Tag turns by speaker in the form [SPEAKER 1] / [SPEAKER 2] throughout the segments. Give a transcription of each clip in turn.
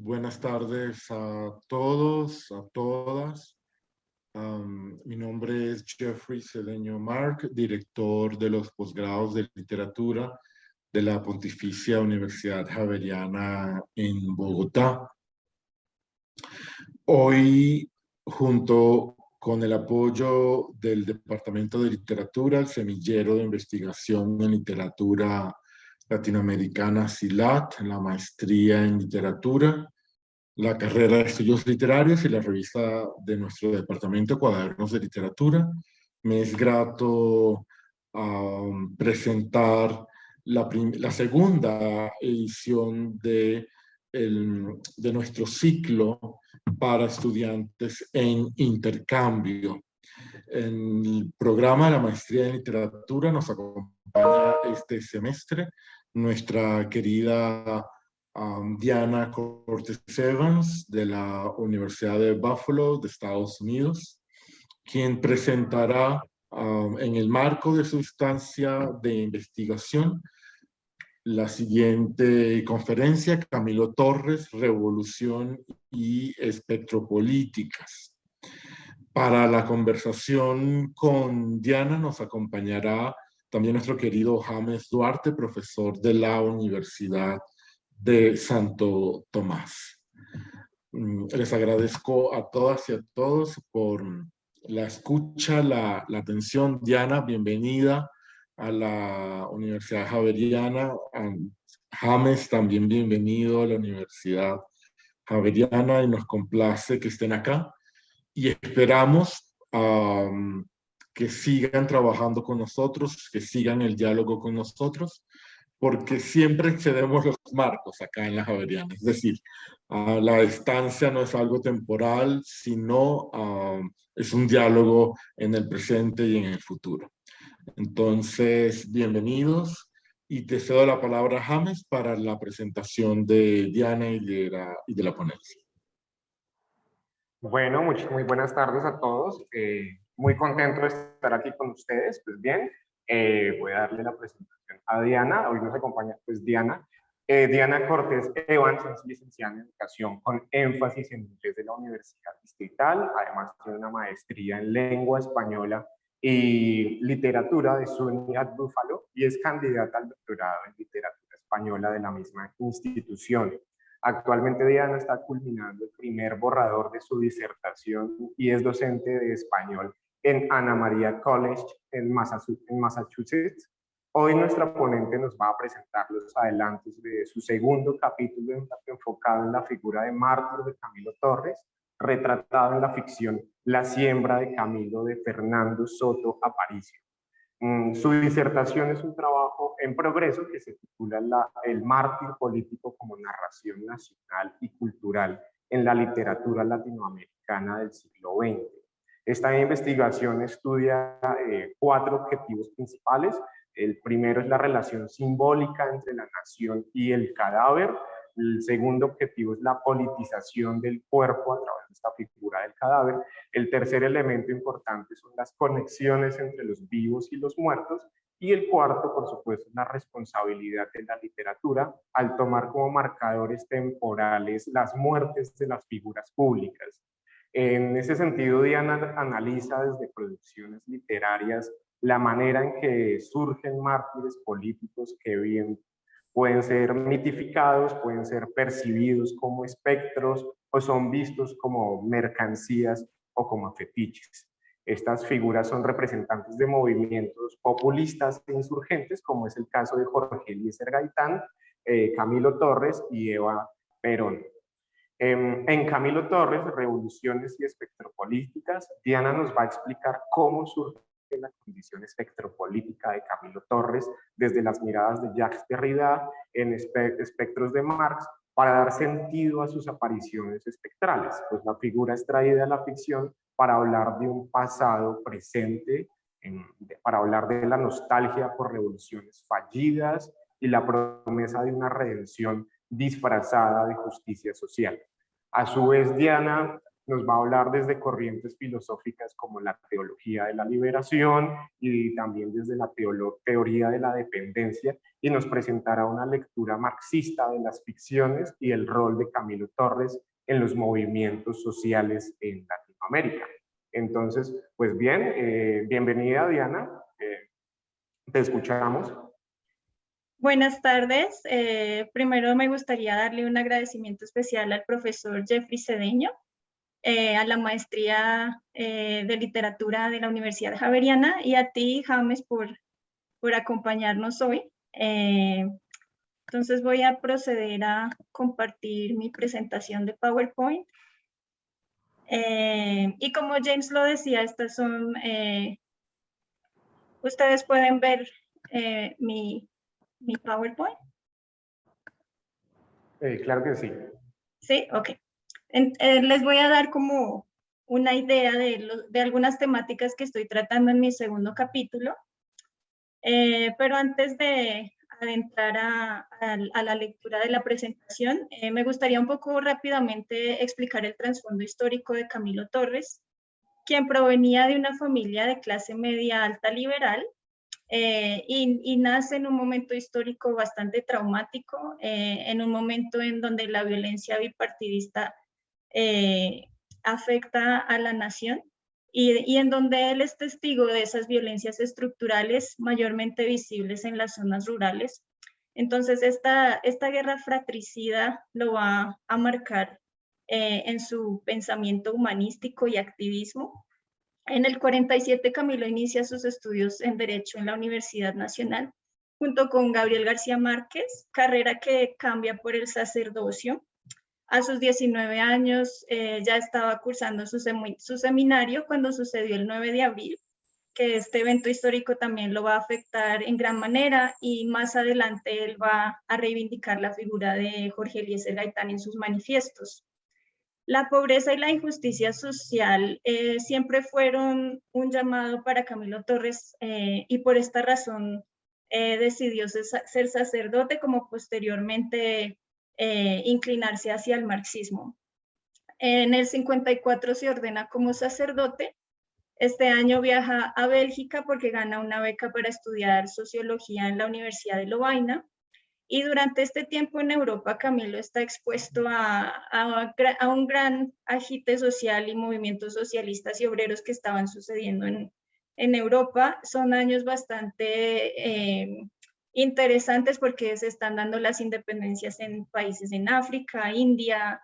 [SPEAKER 1] Buenas tardes a todos, a todas. Mi nombre es Jeffrey Cedeño Marc, director de los posgrados de literatura de la Pontificia Universidad Javeriana en Bogotá. Hoy, junto con el apoyo del Departamento de Literatura, el Semillero de Investigación en Literatura Latinoamericana SILAT, la maestría en literatura, la carrera de estudios literarios y la revista de nuestro departamento, Cuadernos de Literatura, me es grato presentar la segunda edición de nuestro ciclo para estudiantes en intercambio. En el programa de la maestría en literatura nos acompaña este semestre nuestra querida Diana Cortés Evans de la Universidad de Buffalo de Estados Unidos, quien presentará en el marco de su estancia de investigación la siguiente conferencia: Camilo Torres, Revolución y Espectropolíticas. Para la conversación con Diana nos acompañará también nuestro querido James Duarte, profesor de la Universidad de Santo Tomás. Les agradezco a todas y a todos por la escucha, la atención. Diana, bienvenida a la Universidad Javeriana. James, también bienvenido a la Universidad Javeriana, y nos complace que estén acá y esperamos que sigan trabajando con nosotros, que sigan el diálogo con nosotros, porque siempre excedemos los marcos acá en la Javeriana. Es decir, la estancia no es algo temporal, sino es un diálogo en el presente y en el futuro. Entonces, bienvenidos, y te cedo la palabra, James, para la presentación de Diana y de la ponencia.
[SPEAKER 2] Bueno, muy buenas tardes a todos. Muy contento de estar aquí con ustedes. Pues bien, voy a darle la presentación a Diana. Hoy nos acompaña pues Diana. Diana Cortés Evans es licenciada en Educación con énfasis en inglés de la Universidad Distrital. Además tiene una maestría en Lengua Española y Literatura de SUNY at Buffalo y es candidata al doctorado en Literatura Española de la misma institución. Actualmente Diana está culminando el primer borrador de su disertación y es docente de español en Anna Maria College en Massachusetts. Hoy nuestra ponente nos va a presentar los adelantos de su segundo capítulo enfocado en la figura de mártir de Camilo Torres, retratado en la ficción La siembra de Camilo de Fernando Soto Aparicio. Su disertación es un trabajo en progreso que se titula El mártir político como narración nacional y cultural en la literatura latinoamericana del siglo XX. Esta investigación estudia 4 objetivos principales. El primero es la relación simbólica entre la nación y el cadáver. El segundo objetivo es la politización del cuerpo a través de esta figura del cadáver. El tercer elemento importante son las conexiones entre los vivos y los muertos. Y el cuarto, por supuesto, es la responsabilidad de la literatura al tomar como marcadores temporales las muertes de las figuras públicas. En ese sentido, Diana analiza desde producciones literarias la manera en que surgen mártires políticos que bien pueden ser mitificados, pueden ser percibidos como espectros o son vistos como mercancías o como fetiches. Estas figuras son representantes de movimientos populistas e insurgentes, como es el caso de Jorge Eliezer Gaitán, Camilo Torres y Eva Perón. En Camilo Torres, Revoluciones y Espectropolíticas, Diana nos va a explicar cómo surge la condición espectropolítica de Camilo Torres desde las miradas de Jacques Derrida en Espectros de Marx para dar sentido a sus apariciones espectrales. Pues la figura es traída a la ficción para hablar de un pasado presente, para hablar de la nostalgia por revoluciones fallidas y la promesa de una redención disfrazada de justicia social. A su vez, Diana nos va a hablar desde corrientes filosóficas como la teología de la liberación y también desde la teoría de la dependencia, y nos presentará una lectura marxista de las ficciones y el rol de Camilo Torres en los movimientos sociales en Latinoamérica. Entonces, pues bien, bienvenida Diana, te escuchamos.
[SPEAKER 3] Buenas tardes. Primero me gustaría darle un agradecimiento especial al profesor Jeffrey Cedeño, a la maestría de literatura de la Universidad Javeriana, y a ti, James, por acompañarnos hoy. Entonces voy a proceder a compartir mi presentación de PowerPoint. Y como James lo decía, estas son, ustedes pueden ver mi PowerPoint.
[SPEAKER 2] Claro que sí.
[SPEAKER 3] Sí, ok. Les voy a dar como una idea de algunas temáticas que estoy tratando en mi segundo capítulo, pero antes de adentrar a la lectura de la presentación, me gustaría un poco rápidamente explicar el trasfondo histórico de Camilo Torres, quien provenía de una familia de clase media alta liberal, y nace en un momento histórico bastante traumático, en un momento en donde la violencia bipartidista afecta a la nación, y en donde él es testigo de esas violencias estructurales mayormente visibles en las zonas rurales. Entonces esta guerra fratricida lo va a marcar en su pensamiento humanístico y activismo. En el 47, Camilo inicia sus estudios en Derecho en la Universidad Nacional, junto con Gabriel García Márquez, carrera que cambia por el sacerdocio. A sus 19 años ya estaba cursando su seminario cuando sucedió el 9 de abril, que este evento histórico también lo va a afectar en gran manera, y más adelante él va a reivindicar la figura de Jorge Eliezer Gaitán en sus manifiestos. La pobreza y la injusticia social siempre fueron un llamado para Camilo Torres, y por esta razón decidió ser sacerdote, como posteriormente inclinarse hacia el marxismo. En el 54 se ordena como sacerdote. Este año viaja a Bélgica porque gana una beca para estudiar sociología en la Universidad de Lovaina. Y durante este tiempo en Europa, Camilo está expuesto a un gran agite social y movimientos socialistas y obreros que estaban sucediendo en Europa. Son años bastante interesantes porque se están dando las independencias en países en África, India,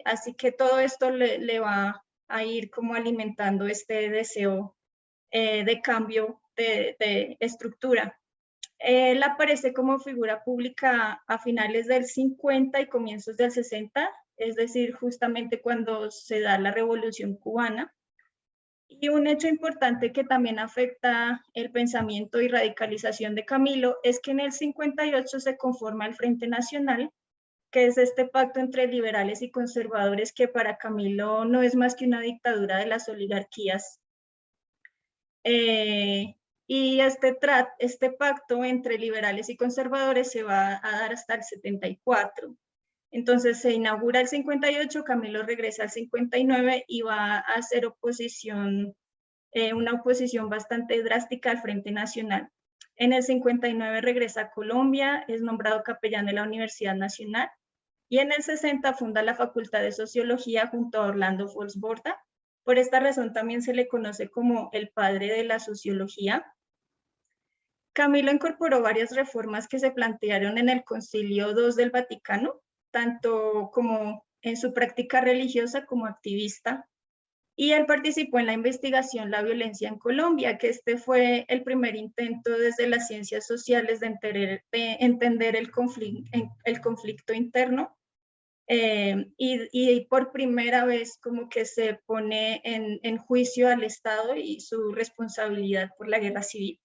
[SPEAKER 3] así que todo esto le va a ir como alimentando este deseo de cambio de estructura. Él aparece como figura pública a finales del 50 y comienzos del 60, es decir, justamente cuando se da la Revolución Cubana. Y un hecho importante que también afecta el pensamiento y radicalización de Camilo es que en el 58 se conforma el Frente Nacional, que es este pacto entre liberales y conservadores que para Camilo no es más que una dictadura de las oligarquías. Y este pacto entre liberales y conservadores se va a dar hasta el 74. Entonces se inaugura el 58, Camilo regresa al 59 y va a hacer oposición, una oposición bastante drástica al Frente Nacional. En el 59 regresa a Colombia, es nombrado capellán de la Universidad Nacional, y en el 60 funda la Facultad de Sociología junto a Orlando Folsborda. Por esta razón también se le conoce como el padre de la sociología. Camilo incorporó varias reformas que se plantearon en el Concilio II del Vaticano, tanto como en su práctica religiosa como activista. Y él participó en la investigación La violencia en Colombia, que este fue el primer intento desde las ciencias sociales de entender el conflicto interno. Y por primera vez como que se pone en juicio al Estado y su responsabilidad por la guerra civil.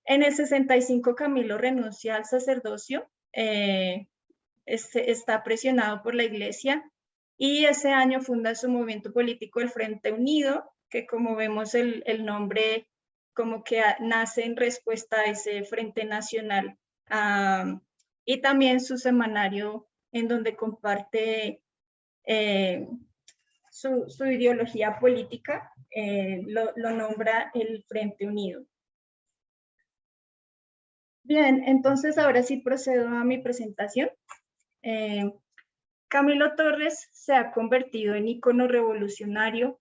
[SPEAKER 3] En el 65 Camilo renuncia al sacerdocio, está presionado por la iglesia, y ese año funda su movimiento político el Frente Unido, que como vemos el nombre como que nace en respuesta a ese Frente Nacional, y también su semanario en donde comparte su ideología política, lo nombra el Frente Unido. Bien, entonces ahora sí procedo a mi presentación. Camilo Torres se ha convertido en ícono revolucionario,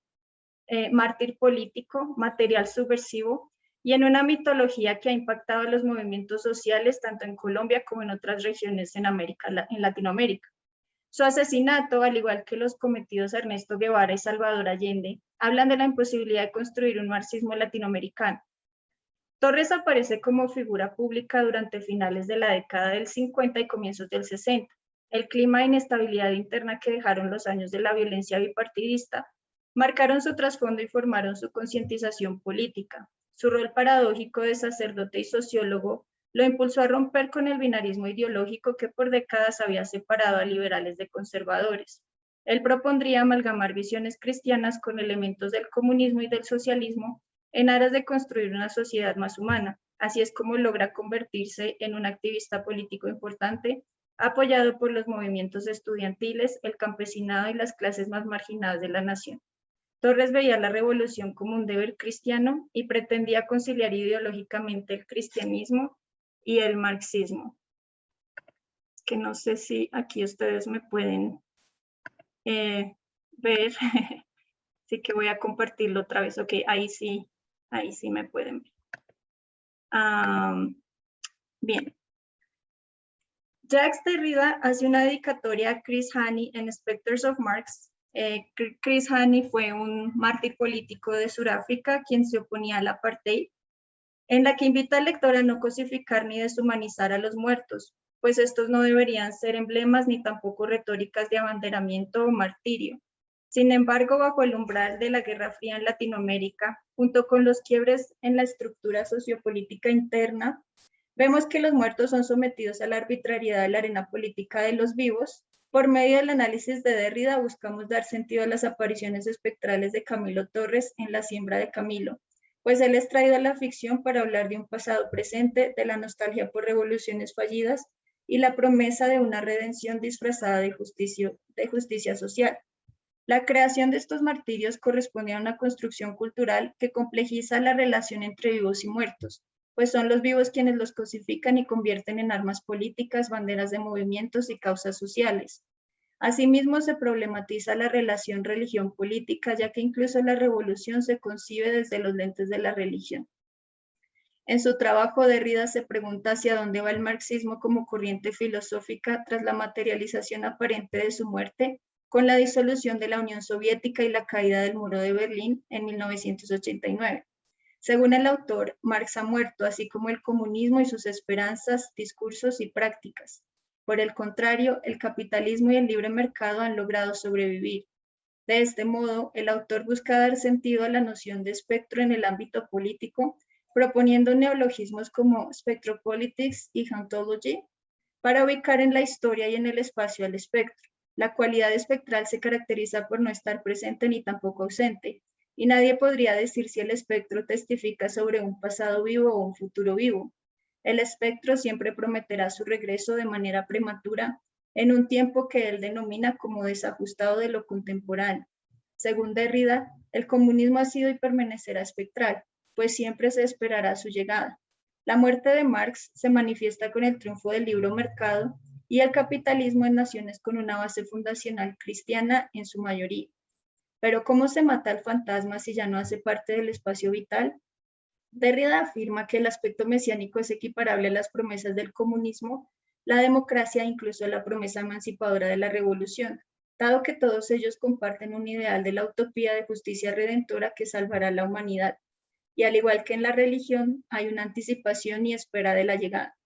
[SPEAKER 3] mártir político, material subversivo y en una mitología que ha impactado a los movimientos sociales tanto en Colombia como en otras regiones en Latinoamérica. Su asesinato, al igual que los cometidos Ernesto Guevara y Salvador Allende, hablan de la imposibilidad de construir un marxismo latinoamericano. Torres aparece como figura pública durante finales de la década del 50 y comienzos del 60. El clima de inestabilidad interna que dejaron los años de la violencia bipartidista marcaron su trasfondo y formaron su concientización política. Su rol paradójico de sacerdote y sociólogo lo impulsó a romper con el binarismo ideológico que por décadas había separado a liberales de conservadores. Él propondría amalgamar visiones cristianas con elementos del comunismo y del socialismo en aras de construir una sociedad más humana. Así es como logra convertirse en un activista político importante, apoyado por los movimientos estudiantiles, el campesinado y las clases más marginadas de la nación. Torres veía la revolución como un deber cristiano y pretendía conciliar ideológicamente el cristianismo y el marxismo. Que no sé si aquí ustedes me pueden ver. Así que voy a compartirlo otra vez. Ok, ahí sí me pueden ver. Bien. Jacques Derrida hace una dedicatoria a Chris Hani en Spectres of Marx. Chris Hani fue un mártir político de Sudáfrica quien se oponía al apartheid, en la que invita al lector a no cosificar ni deshumanizar a los muertos, pues estos no deberían ser emblemas ni tampoco retóricas de abanderamiento o martirio. Sin embargo, bajo el umbral de la Guerra Fría en Latinoamérica, junto con los quiebres en la estructura sociopolítica interna, vemos que los muertos son sometidos a la arbitrariedad de la arena política de los vivos. Por medio del análisis de Derrida buscamos dar sentido a las apariciones espectrales de Camilo Torres en La siembra de Camilo, pues él es traído a la ficción para hablar de un pasado presente, de la nostalgia por revoluciones fallidas y la promesa de una redención disfrazada de justicia social. La creación de estos martirios corresponde a una construcción cultural que complejiza la relación entre vivos y muertos, pues son los vivos quienes los cosifican y convierten en armas políticas, banderas de movimientos y causas sociales. Asimismo, se problematiza la relación religión-política, ya que incluso la revolución se concibe desde los lentes de la religión. En su trabajo, Derrida se pregunta hacia dónde va el marxismo como corriente filosófica tras la materialización aparente de su muerte, con la disolución de la Unión Soviética y la caída del muro de Berlín en 1989. Según el autor, Marx ha muerto, así como el comunismo y sus esperanzas, discursos y prácticas. Por el contrario, el capitalismo y el libre mercado han logrado sobrevivir. De este modo, el autor busca dar sentido a la noción de espectro en el ámbito político, proponiendo neologismos como spectropolitics y hauntology, para ubicar en la historia y en el espacio al espectro. La cualidad espectral se caracteriza por no estar presente ni tampoco ausente, y nadie podría decir si el espectro testifica sobre un pasado vivo o un futuro vivo. El espectro siempre prometerá su regreso de manera prematura en un tiempo que él denomina como desajustado de lo contemporáneo. Según Derrida, el comunismo ha sido y permanecerá espectral, pues siempre se esperará su llegada. La muerte de Marx se manifiesta con el triunfo del libre mercado y el capitalismo en naciones con una base fundacional cristiana en su mayoría. Pero ¿cómo se mata al fantasma si ya no hace parte del espacio vital? Derrida afirma que el aspecto mesiánico es equiparable a las promesas del comunismo, la democracia e incluso la promesa emancipadora de la revolución, dado que todos ellos comparten un ideal de la utopía de justicia redentora que salvará a la humanidad. Y al igual que en la religión, hay una anticipación y espera de la llegada.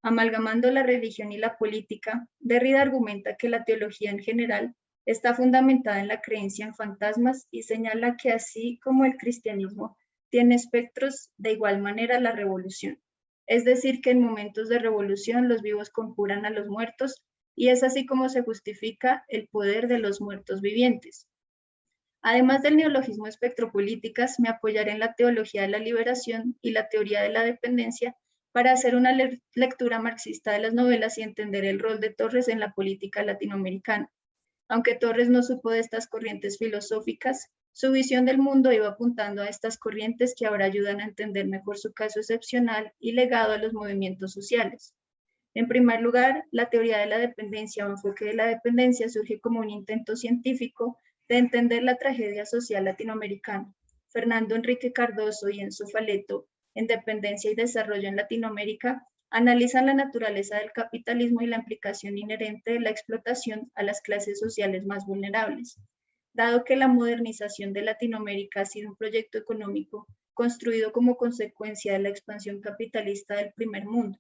[SPEAKER 3] Amalgamando la religión y la política, Derrida argumenta que la teología en general está fundamentada en la creencia en fantasmas y señala que así como el cristianismo tiene espectros, de igual manera la revolución. Es decir, que en momentos de revolución los vivos conjuran a los muertos y es así como se justifica el poder de los muertos vivientes. Además del neologismo espectropolíticas, me apoyaré en la teología de la liberación y la teoría de la dependencia para hacer una lectura marxista de las novelas y entender el rol de Torres en la política latinoamericana. Aunque Torres no supo de estas corrientes filosóficas, su visión del mundo iba apuntando a estas corrientes que ahora ayudan a entender mejor su caso excepcional y legado a los movimientos sociales. En primer lugar, la teoría de la dependencia o enfoque de la dependencia surge como un intento científico de entender la tragedia social latinoamericana. Fernando Enrique Cardoso y Enzo Faleto, en Dependencia y Desarrollo en Latinoamérica, analizan la naturaleza del capitalismo y la implicación inherente de la explotación a las clases sociales más vulnerables. Dado que la modernización de Latinoamérica ha sido un proyecto económico construido como consecuencia de la expansión capitalista del primer mundo,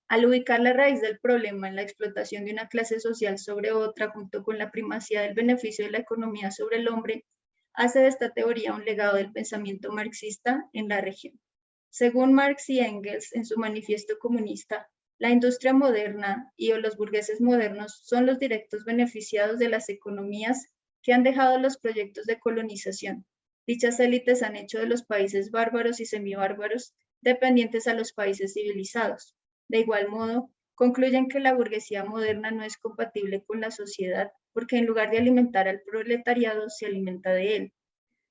[SPEAKER 3] al ubicar la raíz del problema en la explotación de una clase social sobre otra, junto con la primacía del beneficio de la economía sobre el hombre, hace de esta teoría un legado del pensamiento marxista en la región. Según Marx y Engels en su manifiesto comunista, la industria moderna y los burgueses modernos son los directos beneficiados de las economías que han dejado los proyectos de colonización. Dichas élites han hecho de los países bárbaros y semibárbaros dependientes a los países civilizados. De igual modo, concluyen que la burguesía moderna no es compatible con la sociedad porque en lugar de alimentar al proletariado, se alimenta de él.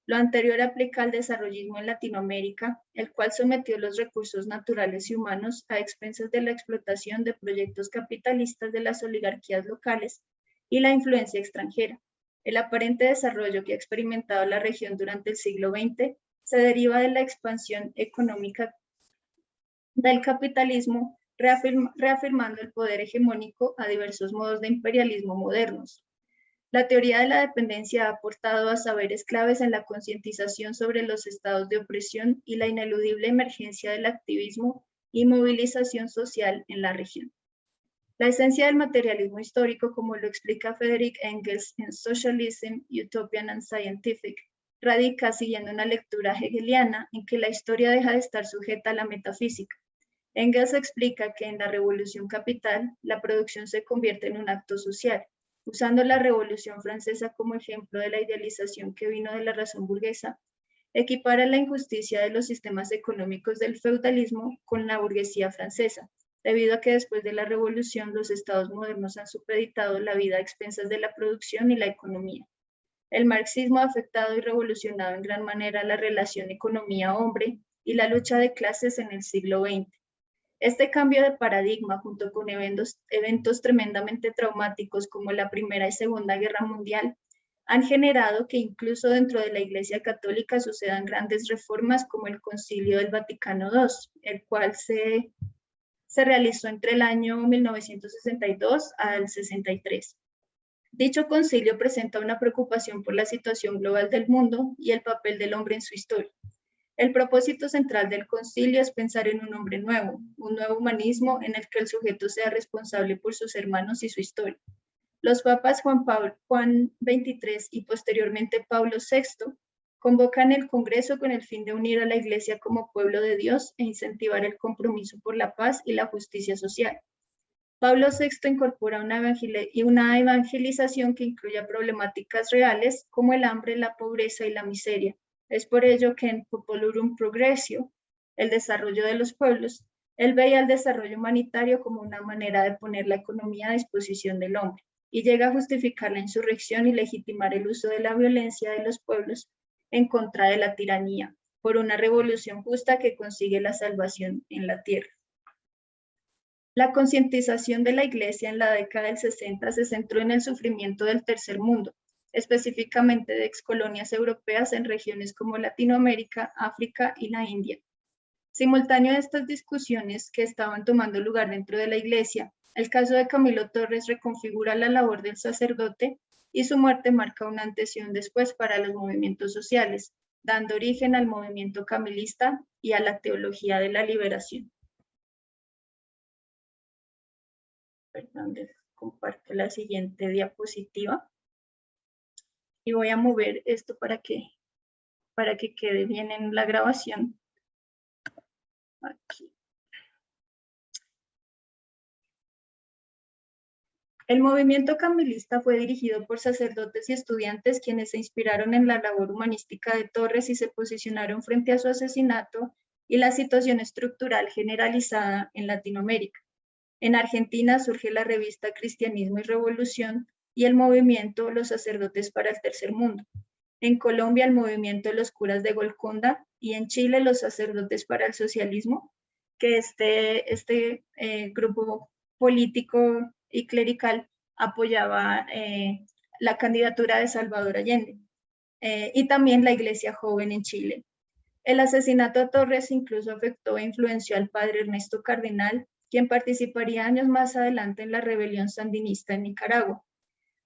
[SPEAKER 3] Lo anterior aplica al desarrollismo en Latinoamérica, el cual sometió los recursos naturales y humanos a expensas de la explotación de proyectos capitalistas de las oligarquías locales y la influencia extranjera. El aparente desarrollo que ha experimentado la región durante el siglo XX se deriva de la expansión económica del capitalismo, reafirmando el poder hegemónico a diversos modos de imperialismo modernos. La teoría de la dependencia ha aportado a saberes claves en la concientización sobre los estados de opresión y la ineludible emergencia del activismo y movilización social en la región. La esencia del materialismo histórico, como lo explica Friedrich Engels en Socialism, Utopian and Scientific, radica siguiendo una lectura hegeliana en que la historia deja de estar sujeta a la metafísica. Engels explica que en la revolución capital, la producción se convierte en un acto social, usando la Revolución Francesa como ejemplo de la idealización que vino de la razón burguesa, equipara la injusticia de los sistemas económicos del feudalismo con la burguesía francesa, debido a que después de la revolución los estados modernos han supeditado la vida a expensas de la producción y la economía. El marxismo ha afectado y revolucionado en gran manera la relación economía-hombre y la lucha de clases en el siglo XX. Este cambio de paradigma, junto con eventos tremendamente traumáticos como la Primera y Segunda Guerra Mundial, han generado que incluso dentro de la Iglesia Católica sucedan grandes reformas como el Concilio del Vaticano II, el cual se realizó entre el año 1962 al 63. Dicho concilio presenta una preocupación por la situación global del mundo y el papel del hombre en su historia. El propósito central del concilio es pensar en un hombre nuevo, un nuevo humanismo en el que el sujeto sea responsable por sus hermanos y su historia. Los papas Juan XXIII y posteriormente Pablo VI convocan el Congreso con el fin de unir a la Iglesia como pueblo de Dios e incentivar el compromiso por la paz y la justicia social. Pablo VI incorpora una evangelización que incluya problemáticas reales como el hambre, la pobreza y la miseria. Es por ello que en Popolorum Progressio, el desarrollo de los pueblos, él veía el desarrollo humanitario como una manera de poner la economía a disposición del hombre y llega a justificar la insurrección y legitimar el uso de la violencia de los pueblos en contra de la tiranía, por una revolución justa que consigue la salvación en la tierra. La concientización de la Iglesia en la década del 60 se centró en el sufrimiento del tercer mundo, específicamente de excolonias europeas en regiones como Latinoamérica, África y la India. Simultáneo a estas discusiones que estaban tomando lugar dentro de la Iglesia, el caso de Camilo Torres reconfigura la labor del sacerdote y su muerte marca un antes y un después para los movimientos sociales, dando origen al movimiento camilista y a la teología de la liberación. Perdón, les comparto la siguiente diapositiva. Y voy a mover esto para que quede bien en la grabación. Aquí. El movimiento camilista fue dirigido por sacerdotes y estudiantes quienes se inspiraron en la labor humanística de Torres y se posicionaron frente a su asesinato y la situación estructural generalizada en Latinoamérica. En Argentina surge la revista Cristianismo y Revolución, y el movimiento Los Sacerdotes para el Tercer Mundo. En Colombia, el movimiento de los curas de Golconda, y en Chile, los Sacerdotes para el Socialismo, que este grupo político y clerical apoyaba la candidatura de Salvador Allende, y también la Iglesia Joven en Chile. El asesinato a Torres incluso afectó e influenció al padre Ernesto Cardenal, quien participaría años más adelante en la rebelión sandinista en Nicaragua.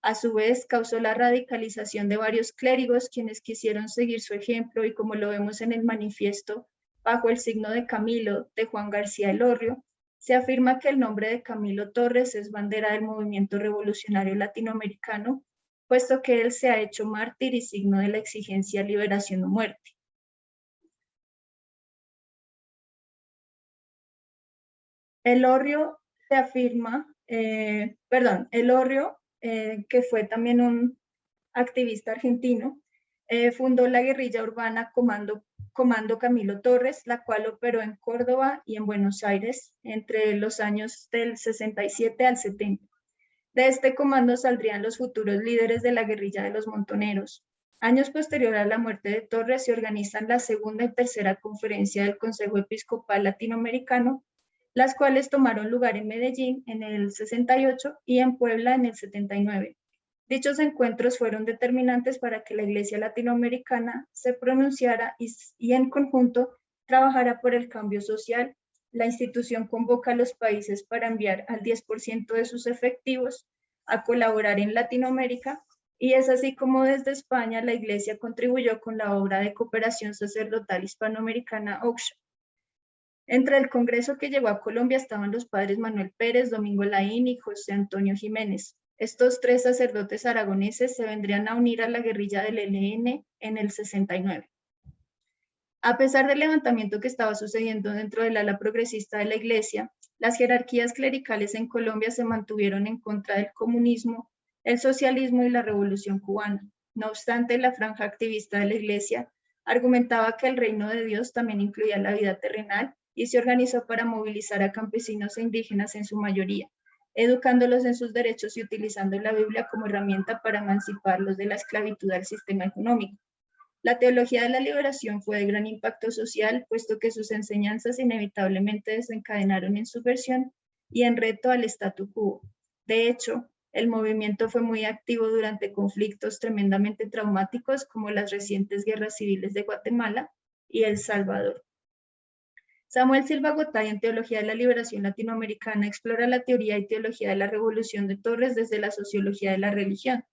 [SPEAKER 3] A su vez, causó la radicalización de varios clérigos quienes quisieron seguir su ejemplo y, como lo vemos en el manifiesto, bajo el signo de Camilo de Juan García Elorrio, se afirma que el nombre de Camilo Torres es bandera del movimiento revolucionario latinoamericano, puesto que él se ha hecho mártir y signo de la exigencia liberación o muerte. Elorrio se afirma, Elorrio, que fue también un activista argentino, fundó la guerrilla urbana Comando Camilo Torres, la cual operó en Córdoba y en Buenos Aires entre los años del 67 al 70. De este comando saldrían los futuros líderes de la guerrilla de los Montoneros. Años posterior a la muerte de Torres se organizan la segunda y tercera conferencia del Consejo Episcopal Latinoamericano, las cuales tomaron lugar en Medellín en el 68 y en Puebla en el 79. Dichos encuentros fueron determinantes para que la Iglesia latinoamericana se pronunciara y en conjunto trabajara por el cambio social. La institución convoca a los países para enviar al 10% de sus efectivos a colaborar en Latinoamérica, y es así como desde España la Iglesia contribuyó con la obra de cooperación sacerdotal hispanoamericana OCSA. Entre el congreso que llegó a Colombia estaban los padres Manuel Pérez, Domingo Laín y José Antonio Jiménez. Estos tres sacerdotes aragoneses se vendrían a unir a la guerrilla del ELN en el 69. A pesar del levantamiento que estaba sucediendo dentro del ala progresista de la Iglesia, las jerarquías clericales en Colombia se mantuvieron en contra del comunismo, el socialismo y la revolución cubana. No obstante, la franja activista de la Iglesia argumentaba que el reino de Dios también incluía la vida terrenal y se organizó para movilizar a campesinos e indígenas en su mayoría, educándolos en sus derechos y utilizando la Biblia como herramienta para emanciparlos de la esclavitud al sistema económico. La teología de la liberación fue de gran impacto social, puesto que sus enseñanzas inevitablemente desencadenaron en subversión y en reto al statu quo. De hecho, el movimiento fue muy activo durante conflictos tremendamente traumáticos como las recientes guerras civiles de Guatemala y El Salvador. Samuel Silva Gotay, en Teología de la Liberación Latinoamericana, explora la teoría y teología de la Revolución de Torres desde la sociología de la religión,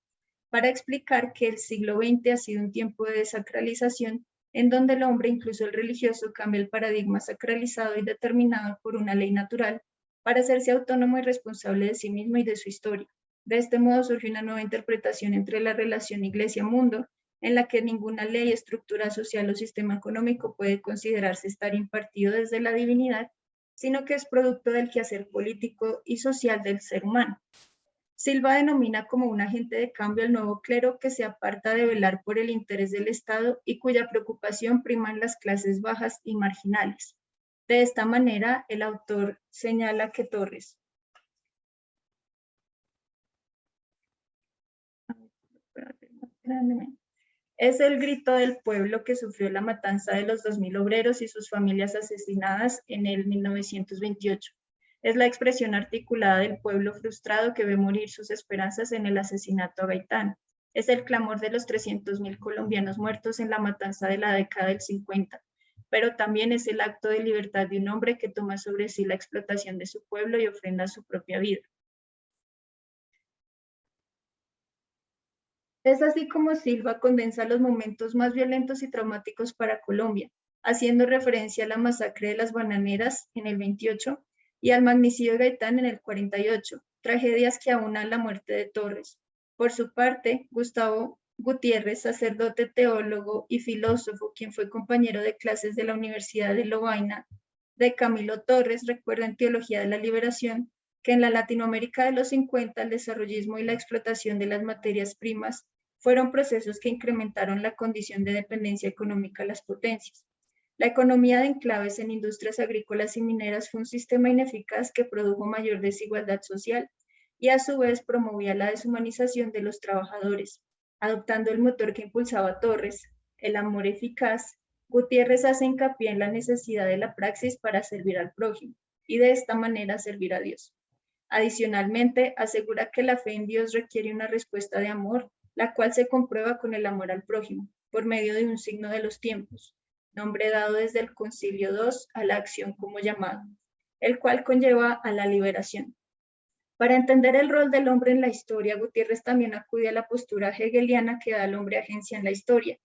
[SPEAKER 3] para explicar que el siglo XX ha sido un tiempo de desacralización en donde el hombre, incluso el religioso, cambia el paradigma sacralizado y determinado por una ley natural para hacerse autónomo y responsable de sí mismo y de su historia. De este modo surge una nueva interpretación entre la relación iglesia-mundo, en la que ninguna ley, estructura social o sistema económico puede considerarse estar impartido desde la divinidad, sino que es producto del quehacer político y social del ser humano. Silva denomina como un agente de cambio al nuevo clero que se aparta de velar por el interés del Estado y cuya preocupación priman las clases bajas y marginales. De esta manera, el autor señala que Torres es el grito del pueblo que sufrió la matanza de los 2000 obreros y sus familias asesinadas en el 1928. Es la expresión articulada del pueblo frustrado que ve morir sus esperanzas en el asesinato a Gaitán. Es el clamor de los 300.000 colombianos muertos en la matanza de la década del 50, pero también es el acto de libertad de un hombre que toma sobre sí la explotación de su pueblo y ofrenda su propia vida. Es así como Silva condensa los momentos más violentos y traumáticos para Colombia, haciendo referencia a la masacre de las bananeras en el 28 y al magnicidio de Gaitán en el 48, tragedias que aunan la muerte de Torres. Por su parte, Gustavo Gutiérrez, sacerdote, teólogo y filósofo, quien fue compañero de clases de la Universidad de Lovaina de Camilo Torres, recuerda en Teología de la Liberación que en la Latinoamérica de los 50 el desarrollismo y la explotación de las materias primas fueron procesos que incrementaron la condición de dependencia económica de las potencias. La economía de enclaves en industrias agrícolas y mineras fue un sistema ineficaz que produjo mayor desigualdad social y a su vez promovía la deshumanización de los trabajadores. Adoptando el motor que impulsaba Torres, el amor eficaz, Gutiérrez hace hincapié en la necesidad de la praxis para servir al prójimo y de esta manera servir a Dios. Adicionalmente, asegura que la fe en Dios requiere una respuesta de amor, la cual se comprueba con el amor al prójimo, por medio de un signo de los tiempos, nombre dado desde el Concilio II a la acción como llamado, el cual conlleva a la liberación. Para entender el rol del hombre en la historia, Gutiérrez también acude a la postura hegeliana que da al hombre agencia en la historia,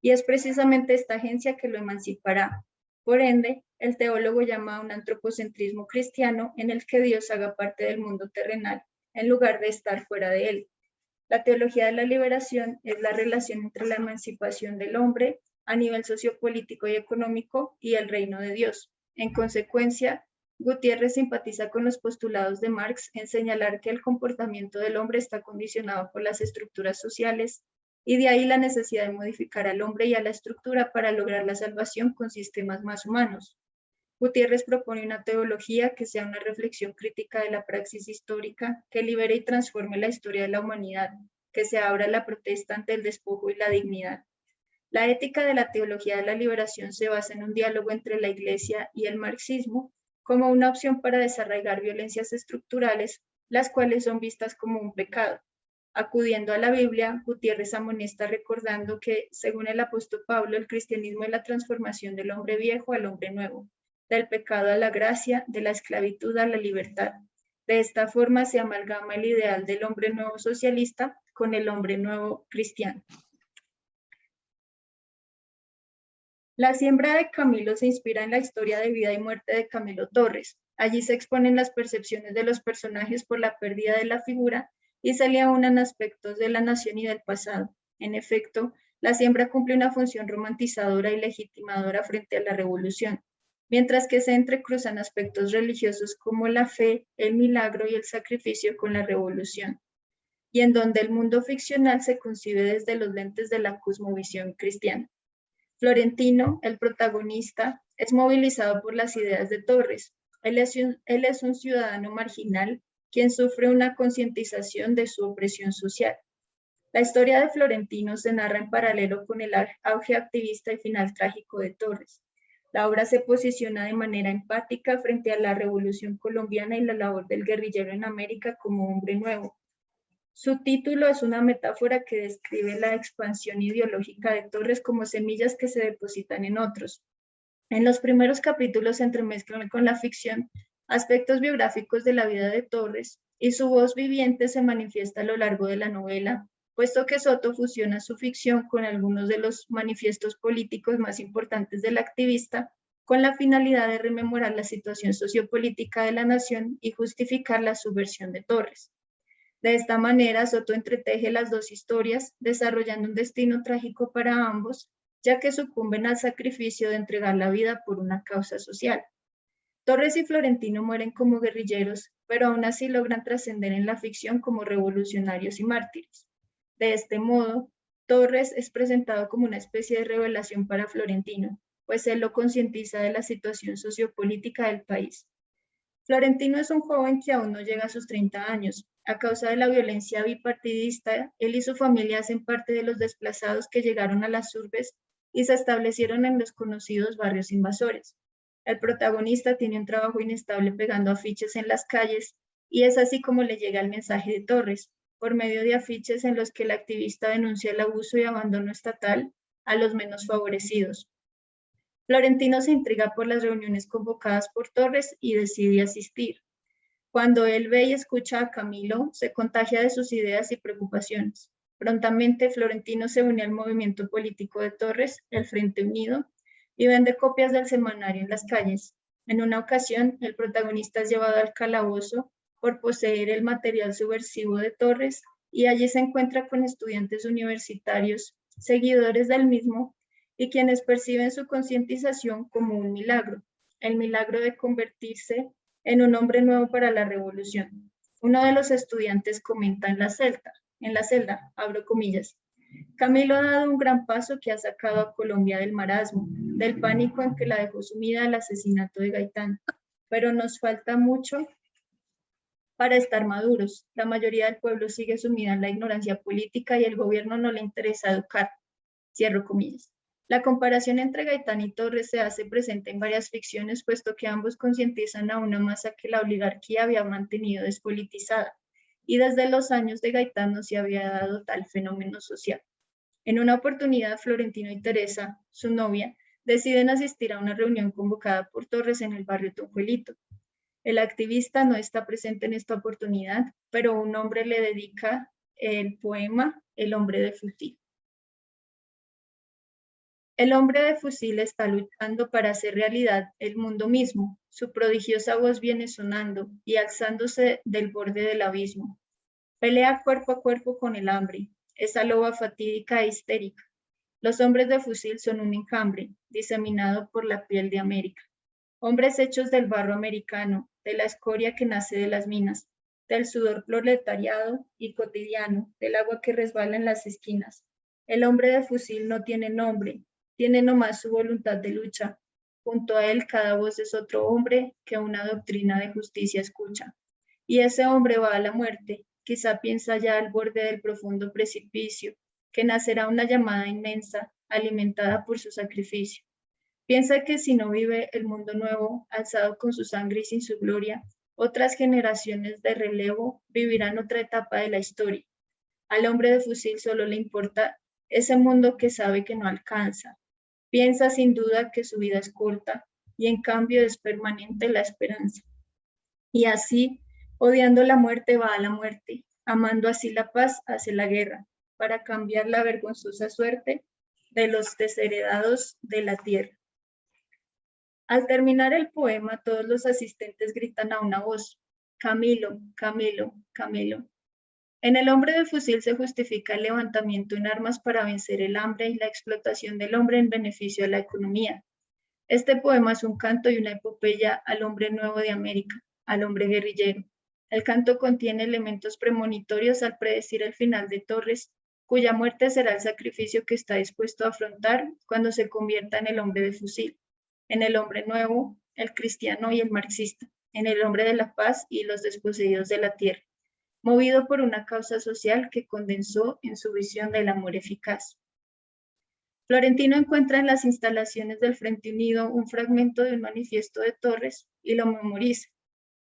[SPEAKER 3] y es precisamente esta agencia que lo emancipará. Por ende, el teólogo llama a un antropocentrismo cristiano en el que Dios haga parte del mundo terrenal, en lugar de estar fuera de él. La teología de la liberación es la relación entre la emancipación del hombre a nivel sociopolítico y económico y el reino de Dios. En consecuencia, Gutiérrez simpatiza con los postulados de Marx en señalar que el comportamiento del hombre está condicionado por las estructuras sociales y de ahí la necesidad de modificar al hombre y a la estructura para lograr la salvación con sistemas más humanos. Gutiérrez propone una teología que sea una reflexión crítica de la praxis histórica, que libere y transforme la historia de la humanidad, que se abra la protesta ante el despojo y la dignidad. La ética de la teología de la liberación se basa en un diálogo entre la Iglesia y el marxismo como una opción para desarraigar violencias estructurales, las cuales son vistas como un pecado. Acudiendo a la Biblia, Gutiérrez amonesta recordando que, según el apóstol Pablo, el cristianismo es la transformación del hombre viejo al hombre nuevo, del pecado a la gracia, de la esclavitud a la libertad. De esta forma se amalgama el ideal del hombre nuevo socialista con el hombre nuevo cristiano. La siembra de Camilo se inspira en la historia de vida y muerte de Camilo Torres. Allí se exponen las percepciones de los personajes por la pérdida de la figura y se le aunan aspectos de la nación y del pasado. En efecto, la siembra cumple una función romantizadora y legitimadora frente a la revolución, mientras que se entrecruzan aspectos religiosos como la fe, el milagro y el sacrificio con la revolución, y en donde el mundo ficcional se concibe desde los lentes de la cosmovisión cristiana. Florentino, el protagonista, es movilizado por las ideas de Torres. Él es un ciudadano marginal quien sufre una concientización de su opresión social. La historia de Florentino se narra en paralelo con el auge activista y final trágico de Torres. La obra se posiciona de manera empática frente a la Revolución colombiana y la labor del guerrillero en América como hombre nuevo. Su título es una metáfora que describe la expansión ideológica de Torres como semillas que se depositan en otros. En los primeros capítulos se entremezclan con la ficción aspectos biográficos de la vida de Torres y su voz viviente se manifiesta a lo largo de la novela, puesto que Soto fusiona su ficción con algunos de los manifiestos políticos más importantes del activista, con la finalidad de rememorar la situación sociopolítica de la nación y justificar la subversión de Torres. De esta manera, Soto entreteje las dos historias, desarrollando un destino trágico para ambos, ya que sucumben al sacrificio de entregar la vida por una causa social. Torres y Florentino mueren como guerrilleros, pero aún así logran trascender en la ficción como revolucionarios y mártires. De este modo, Torres es presentado como una especie de revelación para Florentino, pues él lo concientiza de la situación sociopolítica del país. Florentino es un joven que aún no llega a sus 30 años. A causa de la violencia bipartidista, él y su familia hacen parte de los desplazados que llegaron a las urbes y se establecieron en los conocidos barrios invasores. El protagonista tiene un trabajo inestable pegando afiches en las calles y es así como le llega el mensaje de Torres, por medio de afiches en los que el activista denuncia el abuso y abandono estatal a los menos favorecidos. Florentino se intriga por las reuniones convocadas por Torres y decide asistir. Cuando él ve y escucha a Camilo, se contagia de sus ideas y preocupaciones. Prontamente, Florentino se une al movimiento político de Torres, el Frente Unido, y vende copias del semanario en las calles. En una ocasión, el protagonista es llevado al calabozo por poseer el material subversivo de Torres y allí se encuentra con estudiantes universitarios, seguidores del mismo, y quienes perciben su concientización como un milagro, el milagro de convertirse en un hombre nuevo para la revolución. Uno de los estudiantes comenta en la celda, abro comillas, Camilo ha dado un gran paso que ha sacado a Colombia del marasmo, del pánico en que la dejó sumida al asesinato de Gaitán, pero nos falta mucho para estar maduros. La mayoría del pueblo sigue sumida en la ignorancia política y el gobierno no le interesa educar. Cierro comillas. La comparación entre Gaitán y Torres se hace presente en varias ficciones, puesto que ambos concientizan a una masa que la oligarquía había mantenido despolitizada, y desde los años de Gaitán no se había dado tal fenómeno social. En una oportunidad, Florentino y Teresa, su novia, deciden asistir a una reunión convocada por Torres en el barrio Tonjuelito. El activista no está presente en esta oportunidad, pero un hombre le dedica el poema El hombre de fusil. El hombre de fusil está luchando para hacer realidad el mundo mismo. Su prodigiosa voz viene sonando y alzándose del borde del abismo. Pelea cuerpo a cuerpo con el hambre, esa loba fatídica e histérica. Los hombres de fusil son un enjambre, diseminado por la piel de América. Hombres hechos del barro americano, de la escoria que nace de las minas, del sudor proletariado y cotidiano, del agua que resbala en las esquinas. El hombre de fusil no tiene nombre, tiene nomás su voluntad de lucha. Junto a él cada voz es otro hombre que una doctrina de justicia escucha. Y ese hombre va a la muerte, quizá piensa ya al borde del profundo precipicio, que nacerá una llamada inmensa, alimentada por su sacrificio. Piensa que si no vive el mundo nuevo, alzado con su sangre y sin su gloria, otras generaciones de relevo vivirán otra etapa de la historia. Al hombre de fusil solo le importa ese mundo que sabe que no alcanza. Piensa sin duda que su vida es corta y en cambio es permanente la esperanza. Y así, odiando la muerte, va a la muerte, amando así la paz, hace la guerra, para cambiar la vergonzosa suerte de los desheredados de la tierra. Al terminar el poema, todos los asistentes gritan a una voz: Camilo, Camilo, Camilo. En el hombre de fusil se justifica el levantamiento en armas para vencer el hambre y la explotación del hombre en beneficio de la economía. Este poema es un canto y una epopeya al hombre nuevo de América, al hombre guerrillero. El canto contiene elementos premonitorios al predecir el final de Torres, cuya muerte será el sacrificio que está dispuesto a afrontar cuando se convierta en el hombre de fusil, en el hombre nuevo, el cristiano y el marxista, en el hombre de la paz y los desposeídos de la tierra, movido por una causa social que condensó en su visión del amor eficaz. Florentino encuentra en las instalaciones del Frente Unido un fragmento de un manifiesto de Torres y lo memoriza.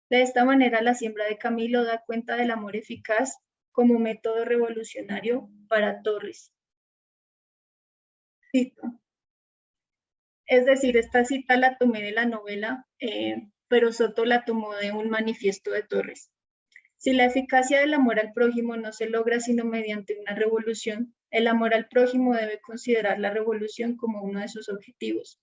[SPEAKER 3] De esta manera, la siembra de Camilo da cuenta del amor eficaz como método revolucionario para Torres. Cito. Es decir, esta cita la tomé de la novela, pero Soto la tomó de un manifiesto de Torres. Si la eficacia del amor al prójimo no se logra sino mediante una revolución, el amor al prójimo debe considerar la revolución como uno de sus objetivos.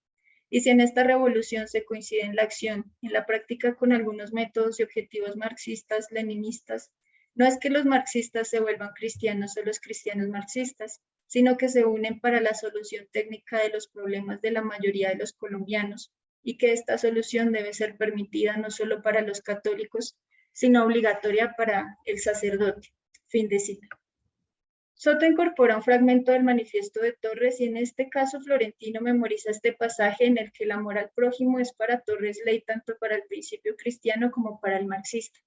[SPEAKER 3] Y si en esta revolución se coincide en la acción, en la práctica con algunos métodos y objetivos marxistas, leninistas, no es que los marxistas se vuelvan cristianos o los cristianos marxistas, sino que se unen para la solución técnica de los problemas de la mayoría de los colombianos, y que esta solución debe ser permitida no solo para los católicos, sino obligatoria para el sacerdote. Fin de cita. Soto incorpora un fragmento del manifiesto de Torres y en este caso Florentino memoriza este pasaje en el que el amor al prójimo es para Torres ley tanto para el principio cristiano como para el marxista.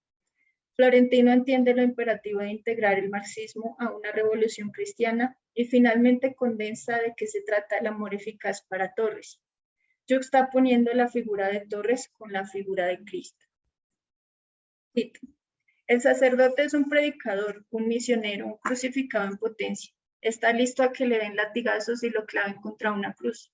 [SPEAKER 3] Florentino entiende lo imperativo de integrar el marxismo a una revolución cristiana y finalmente condensa de que se trata del amor eficaz para Torres, yuxtaponiendo la figura de Torres con la figura de Cristo. Cito. El sacerdote es un predicador, un misionero, un crucificado en potencia. Está listo a que le den latigazos y lo claven contra una cruz.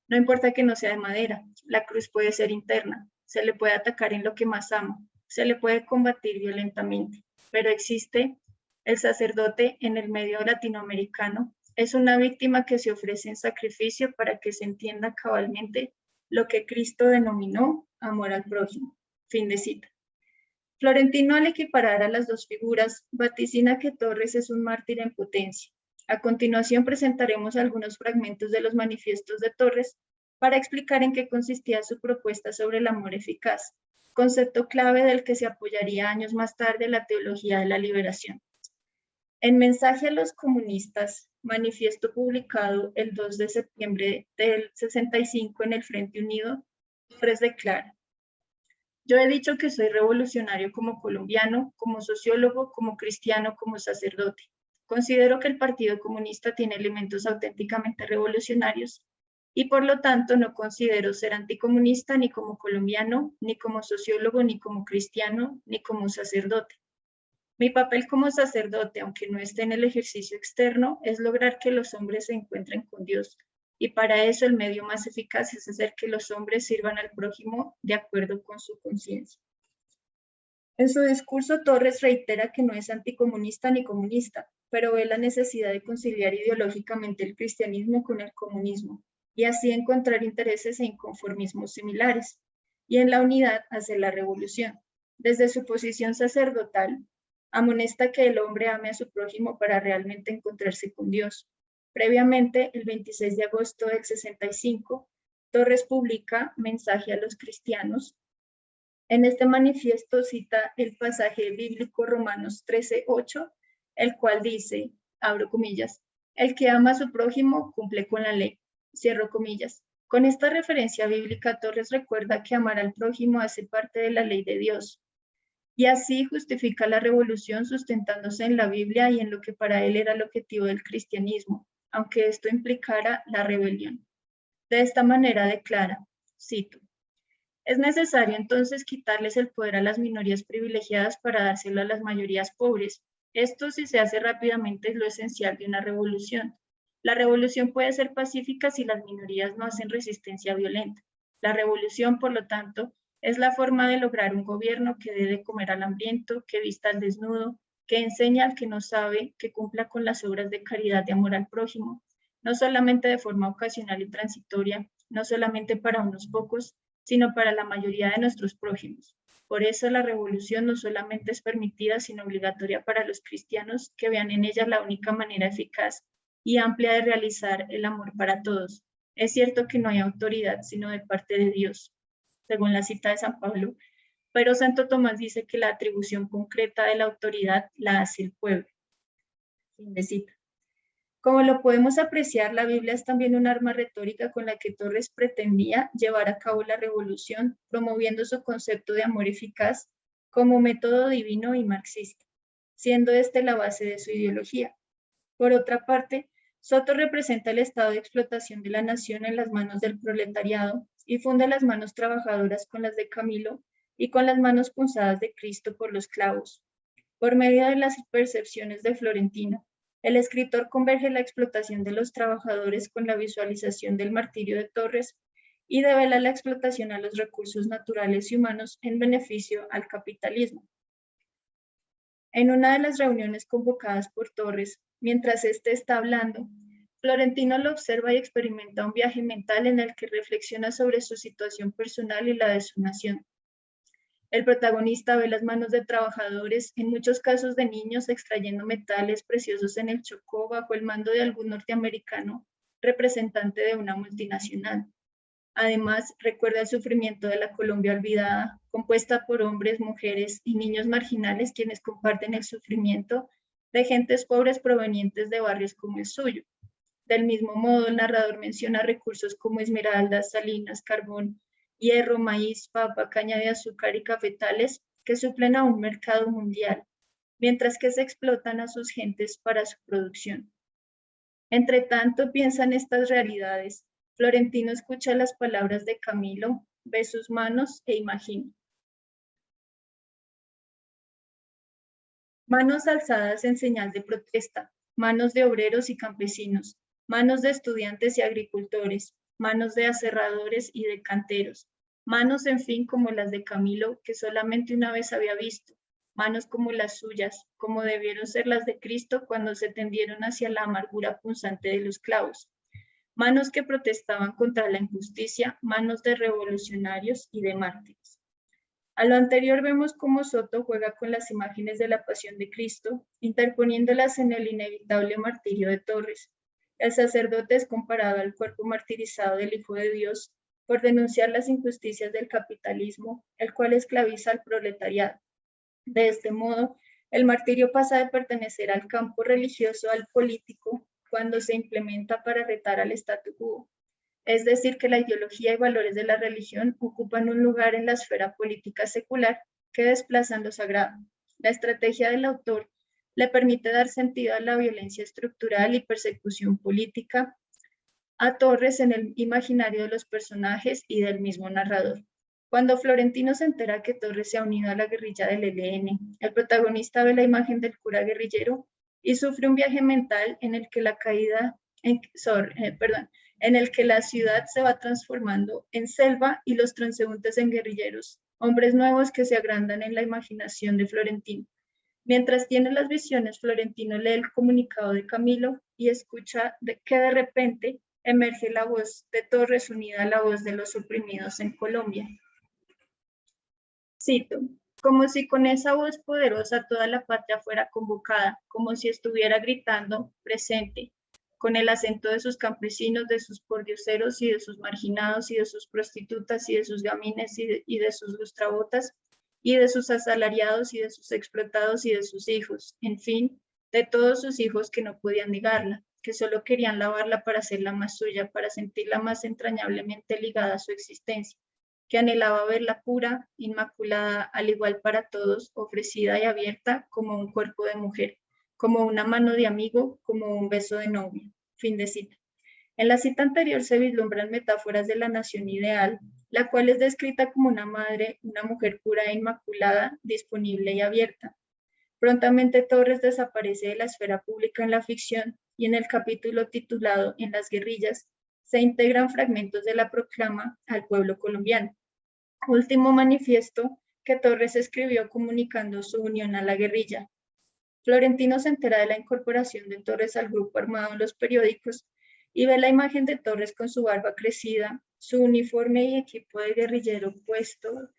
[SPEAKER 3] No importa que no sea de madera, la cruz puede ser interna, se le puede atacar en lo que más ama, se le puede combatir violentamente, pero existe el sacerdote en el medio latinoamericano. Es una víctima que se ofrece en sacrificio para que se entienda cabalmente lo que Cristo denominó amor al prójimo. Fin de cita. Florentino, al equiparar a las dos figuras, vaticina que Torres es un mártir en potencia. A continuación presentaremos algunos fragmentos de los manifiestos de Torres para explicar en qué consistía su propuesta sobre el amor eficaz, concepto clave del que se apoyaría años más tarde la teología de la liberación. En Mensaje a los comunistas, manifiesto publicado el 2 de septiembre del 65 en el Frente Unido, Torres declara: Yo he dicho que soy revolucionario como colombiano, como sociólogo, como cristiano, como sacerdote. Considero que el Partido Comunista tiene elementos auténticamente revolucionarios y por lo tanto no considero ser anticomunista ni como colombiano, ni como sociólogo, ni como cristiano, ni como sacerdote. Mi papel como sacerdote, aunque no esté en el ejercicio externo, es lograr que los hombres se encuentren con Dios. Y para eso el medio más eficaz es hacer que los hombres sirvan al prójimo de acuerdo con su conciencia. En su discurso, Torres reitera que no es anticomunista ni comunista, pero ve la necesidad de conciliar ideológicamente el cristianismo con el comunismo y así encontrar intereses e inconformismos similares, y en la unidad hacer la revolución. Desde su posición sacerdotal, amonesta que el hombre ame a su prójimo para realmente encontrarse con Dios. Previamente, el 26 de agosto del 65, Torres publica Mensaje a los cristianos. En este manifiesto cita el pasaje bíblico Romanos 13:8, el cual dice, abro comillas, el que ama a su prójimo cumple con la ley, cierro comillas. Con esta referencia bíblica, Torres recuerda que amar al prójimo hace parte de la ley de Dios, y así justifica la revolución sustentándose en la Biblia y en lo que para él era el objetivo del cristianismo, aunque esto implicara la rebelión. De esta manera declara, cito, es necesario entonces quitarles el poder a las minorías privilegiadas para dárselo a las mayorías pobres. Esto, si se hace rápidamente, es lo esencial de una revolución. La revolución puede ser pacífica si las minorías no hacen resistencia violenta. La revolución, por lo tanto, es la forma de lograr un gobierno que dé de comer al hambriento, que vista al desnudo, que enseña al que no sabe, que cumpla con las obras de caridad y amor al prójimo, no solamente de forma ocasional y transitoria, no solamente para unos pocos, sino para la mayoría de nuestros prójimos. Por eso la revolución no solamente es permitida, sino obligatoria para los cristianos que vean en ella la única manera eficaz y amplia de realizar el amor para todos. Es cierto que no hay autoridad, sino de parte de Dios, según la cita de San Pablo, pero Santo Tomás dice que la atribución concreta de la autoridad la hace el pueblo. Fin de cita. Como lo podemos apreciar, la Biblia es también un arma retórica con la que Torres pretendía llevar a cabo la revolución, promoviendo su concepto de amor eficaz como método divino y marxista, siendo este la base de su ideología. Por otra parte, Soto representa el estado de explotación de la nación en las manos del proletariado y funde las manos trabajadoras con las de Camilo y con las manos punzadas de Cristo por los clavos. Por medio de las percepciones de Florentino, el escritor converge la explotación de los trabajadores con la visualización del martirio de Torres y devela la explotación a los recursos naturales y humanos en beneficio al capitalismo. En una de las reuniones convocadas por Torres, mientras éste está hablando, Florentino lo observa y experimenta un viaje mental en el que reflexiona sobre su situación personal y la de su nación. El protagonista ve las manos de trabajadores, en muchos casos de niños, extrayendo metales preciosos en el Chocó bajo el mando de algún norteamericano, representante de una multinacional. Además, recuerda el sufrimiento de la Colombia olvidada, compuesta por hombres, mujeres y niños marginales quienes comparten el sufrimiento de gentes pobres provenientes de barrios como el suyo. Del mismo modo, el narrador menciona recursos como esmeraldas, salinas, carbón, hierro, maíz, papa, caña de azúcar y cafetales que suplen a un mercado mundial, mientras que se explotan a sus gentes para su producción. Entre tanto, piensa en estas realidades. Florentino escucha las palabras de Camilo, ve sus manos e imagina. Manos alzadas en señal de protesta, manos de obreros y campesinos, manos de estudiantes y agricultores, manos de aserradores y de canteros, manos en fin como las de Camilo que solamente una vez había visto, manos como las suyas, como debieron ser las de Cristo cuando se tendieron hacia la amargura punzante de los clavos, manos que protestaban contra la injusticia, manos de revolucionarios y de mártires. A lo anterior vemos cómo Soto juega con las imágenes de la pasión de Cristo, interponiéndolas en el inevitable martirio de Torres. El sacerdote es comparado al cuerpo martirizado del Hijo de Dios por denunciar las injusticias del capitalismo, el cual esclaviza al proletariado. De este modo, el martirio pasa de pertenecer al campo religioso al político cuando se implementa para retar al statu quo. es decir, que la ideología y valores de la religión ocupan un lugar en la esfera política secular que desplazan lo sagrado. La estrategia del autor le permite dar sentido a la violencia estructural y persecución política a Torres en el imaginario de los personajes y del mismo narrador. Cuando Florentino se entera que Torres se ha unido a la guerrilla del ELN, el protagonista ve la imagen del cura guerrillero y sufre un viaje mental en el que en el que la ciudad se va transformando en selva y los transeúntes en guerrilleros, hombres nuevos que se agrandan en la imaginación de Florentino. Mientras tiene las visiones, Florentino lee el comunicado de Camilo y escucha que de repente emerge la voz de Torres unida a la voz de los oprimidos en Colombia. Cito, como si con esa voz poderosa toda la patria fuera convocada, como si estuviera gritando, presente, con el acento de sus campesinos, de sus pordioseros y de sus marginados y de sus prostitutas y de sus gamines y de sus lustrabotas y de sus asalariados y de sus explotados y de sus hijos, en fin, de todos sus hijos que no podían negarla, que solo querían lavarla para hacerla más suya, para sentirla más entrañablemente ligada a su existencia, que anhelaba verla pura, inmaculada, al igual para todos, ofrecida y abierta como un cuerpo de mujer, como una mano de amigo, como un beso de novia. Fin de cita. En la cita anterior se vislumbran metáforas de la nación ideal, la cual es descrita como una madre, una mujer pura e inmaculada, disponible y abierta. Prontamente Torres desaparece de la esfera pública en la ficción y en el capítulo titulado En las guerrillas se integran fragmentos de la proclama al pueblo colombiano, último manifiesto que Torres escribió comunicando su unión a la guerrilla. Florentino se entera de la incorporación de Torres al grupo armado en los periódicos y ve la imagen de Torres con su barba crecida, su uniforme y equipo de guerrillero puesto.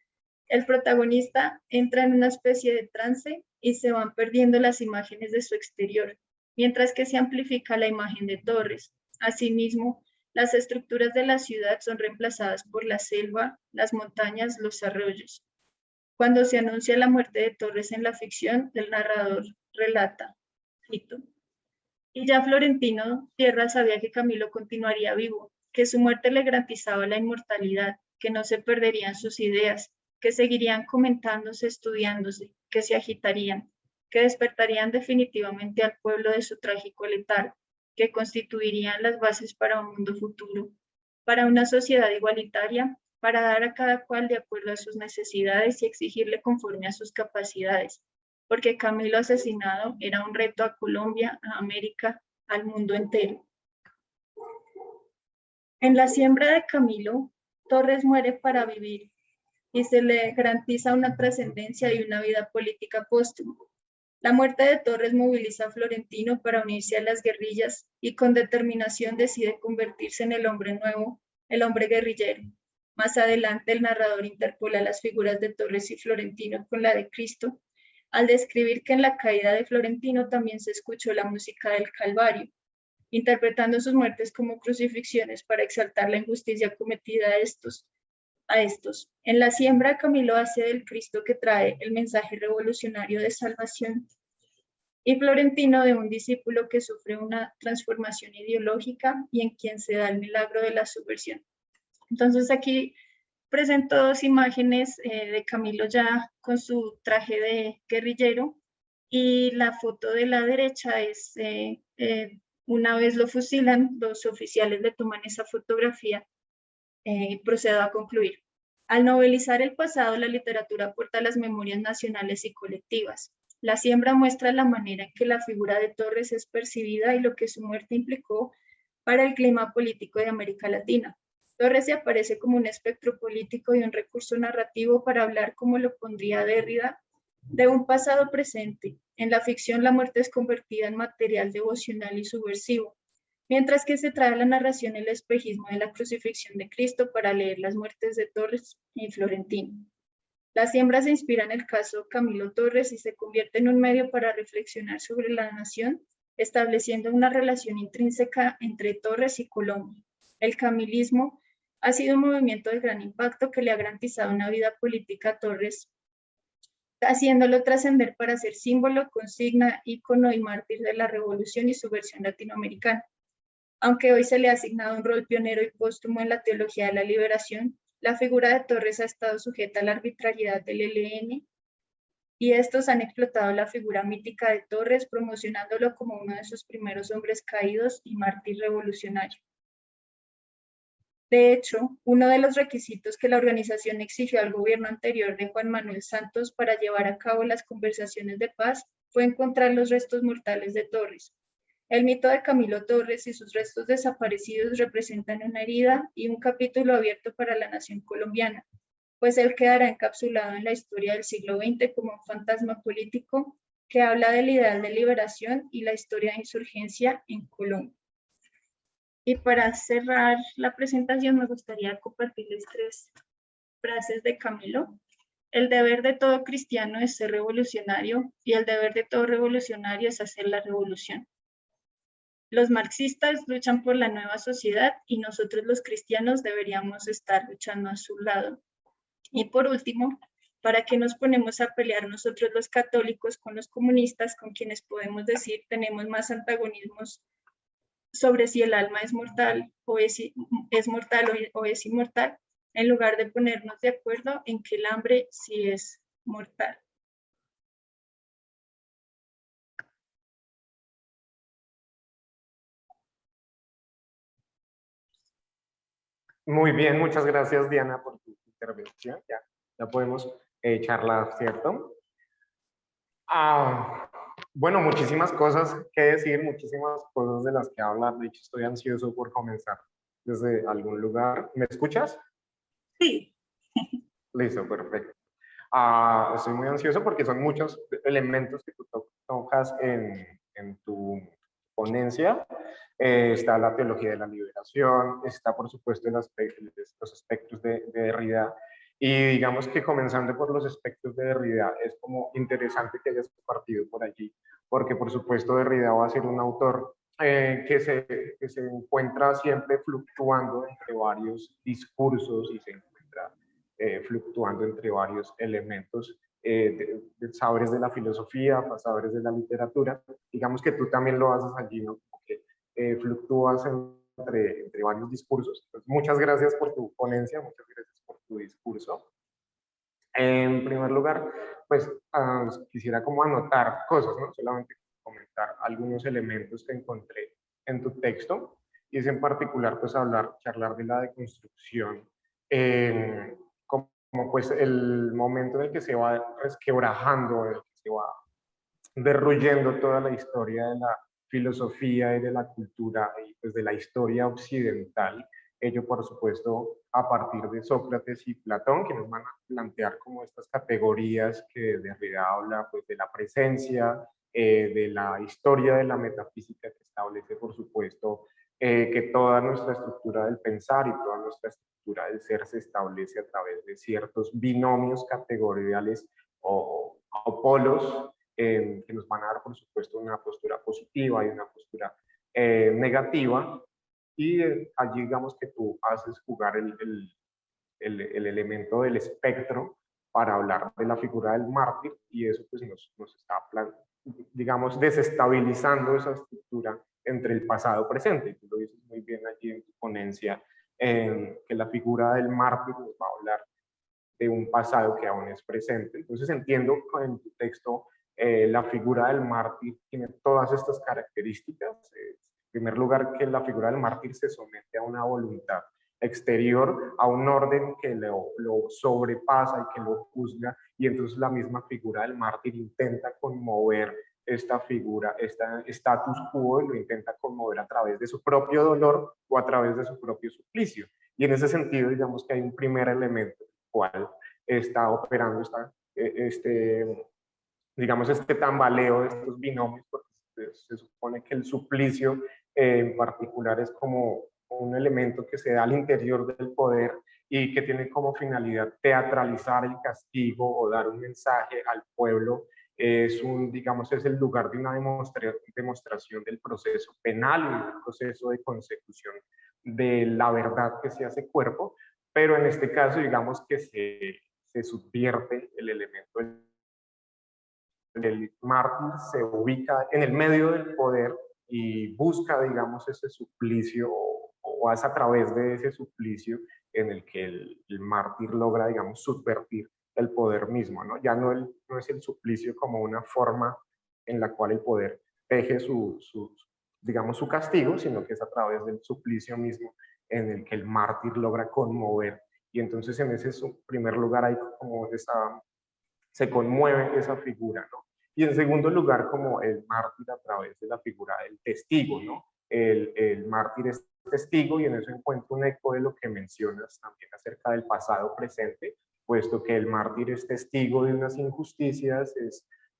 [SPEAKER 3] El protagonista entra en una especie de trance y se van perdiendo las imágenes de su exterior, mientras que se amplifica la imagen de Torres. Asimismo, las estructuras de la ciudad son reemplazadas por la selva, las montañas, los arroyos. Cuando se anuncia la muerte de Torres en la ficción, el narrador relata, cito, y ya Florentino Tierra sabía que Camilo continuaría vivo, que su muerte le garantizaba la inmortalidad, que no se perderían sus ideas, que seguirían comentándose, estudiándose, que se agitarían, que despertarían definitivamente al pueblo de su trágico letargo, que constituirían las bases para un mundo futuro, para una sociedad igualitaria, para dar a cada cual de acuerdo a sus necesidades y exigirle conforme a sus capacidades, porque Camilo asesinado era un reto a Colombia, a América, al mundo entero. En la siembra de Camilo, Torres muere para vivir y se le garantiza una trascendencia y una vida política póstuma. La muerte de Torres moviliza a Florentino para unirse a las guerrillas y con determinación decide convertirse en el hombre nuevo, el hombre guerrillero. Más adelante el narrador interpola las figuras de Torres y Florentino con la de Cristo, al describir que en la caída de Florentino también se escuchó la música del Calvario, interpretando sus muertes como crucifixiones para exaltar la injusticia cometida a estos. En la siembra, Camilo hace del Cristo que trae el mensaje revolucionario de salvación y Florentino de un discípulo que sufre una transformación ideológica y en quien se da el milagro de la subversión. Entonces aquí presento dos imágenes de Camilo ya con su traje de guerrillero y la foto de la derecha es una vez lo fusilan, los oficiales le toman esa fotografía y procedo a concluir. Al novelizar el pasado, la literatura aporta las memorias nacionales y colectivas. La siembra muestra la manera en que la figura de Torres es percibida y lo que su muerte implicó para el clima político de América Latina. Torres se aparece como un espectro político y un recurso narrativo para hablar, como lo pondría Derrida, de un pasado presente. En la ficción, la muerte es convertida en material devocional y subversivo, mientras que se trae a la narración el espejismo de la crucifixión de Cristo para leer las muertes de Torres y Florentino. La siembra se inspira en el caso Camilo Torres y se convierte en un medio para reflexionar sobre la nación, estableciendo una relación intrínseca entre Torres y Colombia. El camilismo ha sido un movimiento de gran impacto que le ha garantizado una vida política a Torres, haciéndolo trascender para ser símbolo, consigna, ícono y mártir de la revolución y subversión latinoamericana. Aunque hoy se le ha asignado un rol pionero y póstumo en la teología de la liberación, la figura de Torres ha estado sujeta a la arbitrariedad del ELN y estos han explotado la figura mítica de Torres, promocionándolo como uno de sus primeros hombres caídos y mártir revolucionario. De hecho, uno de los requisitos que la organización exigió al gobierno anterior de Juan Manuel Santos para llevar a cabo las conversaciones de paz fue encontrar los restos mortales de Torres. El mito de Camilo Torres y sus restos desaparecidos representan una herida y un capítulo abierto para la nación colombiana, pues él quedará encapsulado en la historia del siglo XX como un fantasma político que habla del ideal de liberación y la historia de insurgencia en Colombia. Y para cerrar la presentación me gustaría compartirles 3 frases de Camilo. El deber de todo cristiano es ser revolucionario y el deber de todo revolucionario es hacer la revolución. Los marxistas luchan por la nueva sociedad y nosotros los cristianos deberíamos estar luchando a su lado. Y por último, ¿para qué nos ponemos a pelear nosotros los católicos con los comunistas, con quienes podemos decir tenemos más antagonismos sobre si el alma es mortal o es inmortal, en lugar de ponernos de acuerdo en que el hambre sí es mortal?
[SPEAKER 2] Muy bien, muchas gracias Diana por tu intervención. Ya podemos charlar, ¿cierto? Bueno, muchísimas cosas que decir, muchísimas cosas de las que hablar. De hecho, estoy ansioso por comenzar desde algún lugar. ¿Me escuchas?
[SPEAKER 3] Sí.
[SPEAKER 2] Listo, perfecto. Estoy muy ansioso porque son muchos elementos que tú tocas en tu ponencia. Está la teología de la liberación, está por supuesto los aspectos de Derrida, y digamos que comenzando por los aspectos de Derrida, es como interesante que hayas partido por allí, porque por supuesto Derrida va a ser un autor que se encuentra siempre fluctuando entre varios discursos y se encuentra fluctuando entre varios elementos de saberes de la filosofía, saberes de la literatura. Digamos que tú también lo haces allí, ¿no? Porque fluctúas entre varios discursos. Entonces, muchas gracias por tu ponencia, muchas gracias por tu discurso. En primer lugar, pues quisiera como anotar cosas, no solamente comentar algunos elementos que encontré en tu texto, y es en particular pues charlar de la deconstrucción, como pues el momento en el que se va resquebrajando, en el que se va derruyendo toda la historia de la filosofía y de la cultura y pues de la historia occidental. Ello, por supuesto, a partir de Sócrates y Platón, que nos van a plantear como estas categorías que Derrida habla, pues de la presencia, de la historia de la metafísica, que establece, por supuesto, que toda nuestra estructura del pensar y toda nuestra estructura del ser se establece a través de ciertos binomios categoriales o polos que nos van a dar, por supuesto, una postura positiva y una postura negativa. Y allí digamos que tú haces jugar el elemento del espectro para hablar de la figura del mártir, y eso pues nos está, digamos, desestabilizando esa estructura entre el pasado y presente. Tú lo dices muy bien allí en tu ponencia, que la figura del mártir nos va a hablar de un pasado que aún es presente. Entonces entiendo en tu texto la figura del mártir tiene todas estas características. En primer lugar, que la figura del mártir se somete a una voluntad exterior, a un orden que lo sobrepasa y que lo juzga, y entonces la misma figura del mártir intenta conmover esta figura, este status quo, y lo intenta conmover a través de su propio dolor o a través de su propio suplicio. Y en ese sentido, digamos que hay un primer elemento cual está operando digamos, este tambaleo de estos binomios, porque se supone que el suplicio en particular es como un elemento que se da al interior del poder y que tiene como finalidad teatralizar el castigo o dar un mensaje al pueblo. Es digamos, es el lugar de una demostración del proceso penal y del proceso de consecución de la verdad que se hace cuerpo, pero en este caso digamos que se subvierte el elemento. El mártir se ubica en el medio del poder, y busca, digamos, ese suplicio, o es a través de ese suplicio en el que el mártir logra, digamos, subvertir el poder mismo, ¿no? Ya no es el suplicio como una forma en la cual el poder teje digamos, su castigo, sino que es a través del suplicio mismo en el que el mártir logra conmover. Y entonces en ese primer lugar hay como se conmueve esa figura, ¿no? Y en segundo lugar, como el mártir a través de la figura del testigo, ¿no? El mártir es testigo, y en eso encuentro un eco de lo que mencionas también acerca del pasado presente, puesto que el mártir es testigo de unas injusticias,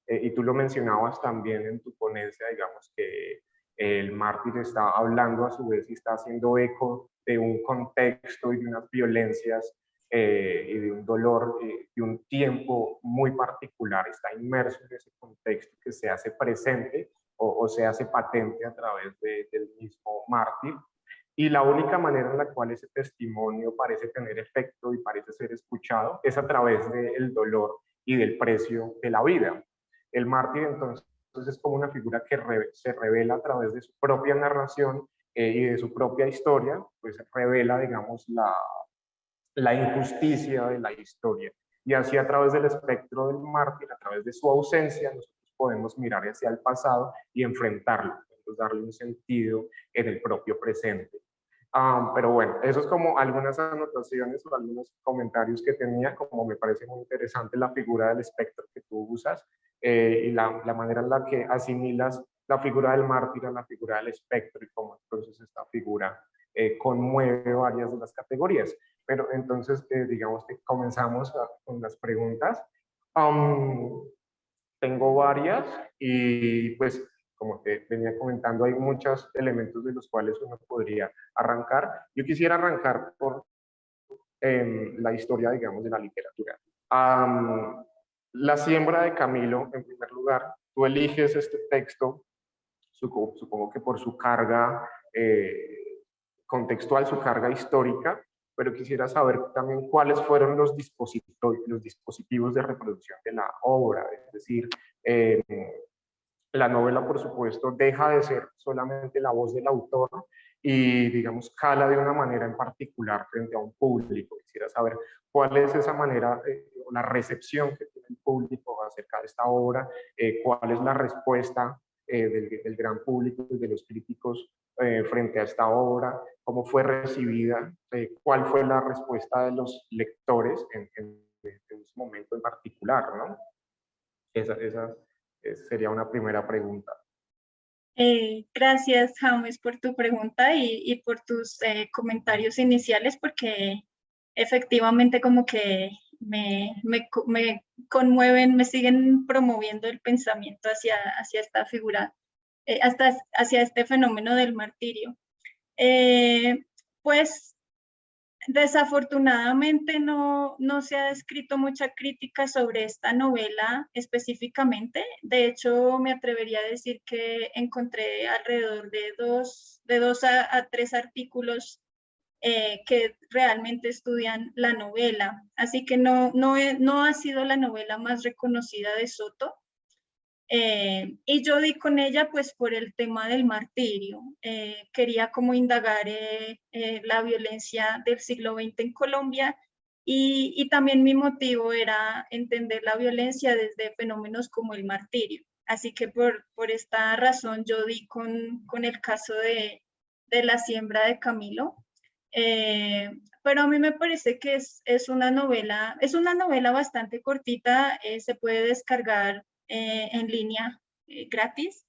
[SPEAKER 2] y tú lo mencionabas también en tu ponencia, digamos que el mártir está hablando a su vez y está haciendo eco de un contexto y de unas violencias y de un dolor de un tiempo muy particular, está inmerso en ese contexto que se hace presente o se hace patente a través del mismo mártir. Y la única manera en la cual ese testimonio parece tener efecto y parece ser escuchado es a través del dolor y del precio de la vida. El mártir entonces es como una figura que se revela a través de su propia narración y de su propia historia, pues revela, digamos, la injusticia de la historia. Y así a través del espectro del mártir, a través de su ausencia, nosotros podemos mirar hacia el pasado y enfrentarlo, podemos darle un sentido en el propio presente. Pero bueno, eso es como algunas anotaciones o algunos comentarios que tenía, como me parece muy interesante la figura del espectro que tú usas y la manera en la que asimilas la figura del mártir a la figura del espectro y cómo entonces esta figura conmueve varias de las categorías. Pero entonces, digamos que comenzamos con las preguntas. Tengo varias y pues como te venía comentando, hay muchos elementos de los cuales uno podría arrancar. Yo quisiera arrancar por la historia, digamos, de la literatura. La siembra de Camilo, en primer lugar, tú eliges este texto, supongo que por su carga contextual, su carga histórica, pero quisiera saber también cuáles fueron los dispositivos de reproducción de la obra, es decir, la novela, por supuesto, deja de ser solamente la voz del autor y, digamos, cala de una manera en particular frente a un público. Quisiera saber cuál es esa manera, la recepción que tiene el público acerca de esta obra, cuál es la respuesta del gran público y de los críticos frente a esta obra, cómo fue recibida, cuál fue la respuesta de los lectores en ese momento en particular, ¿no? Esa sería una primera pregunta.
[SPEAKER 3] Gracias, James, por tu pregunta y por tus comentarios iniciales, porque efectivamente como que me conmueven, me siguen promoviendo el pensamiento hacia esta figura, hacia este fenómeno del martirio. Pues desafortunadamente no se ha escrito mucha crítica sobre esta novela específicamente. De hecho, me atrevería a decir que encontré alrededor de dos a tres artículos que realmente estudian la novela. Así que no ha sido la novela más reconocida de Soto. Y yo di con ella pues por el tema del martirio. Quería como indagar la violencia del siglo XX en Colombia y también mi motivo era entender la violencia desde fenómenos como el martirio. Así que por esta razón yo di con el caso de la siembra de Camilo. Pero a mí me parece que es una novela bastante cortita, se puede descargar en línea gratis.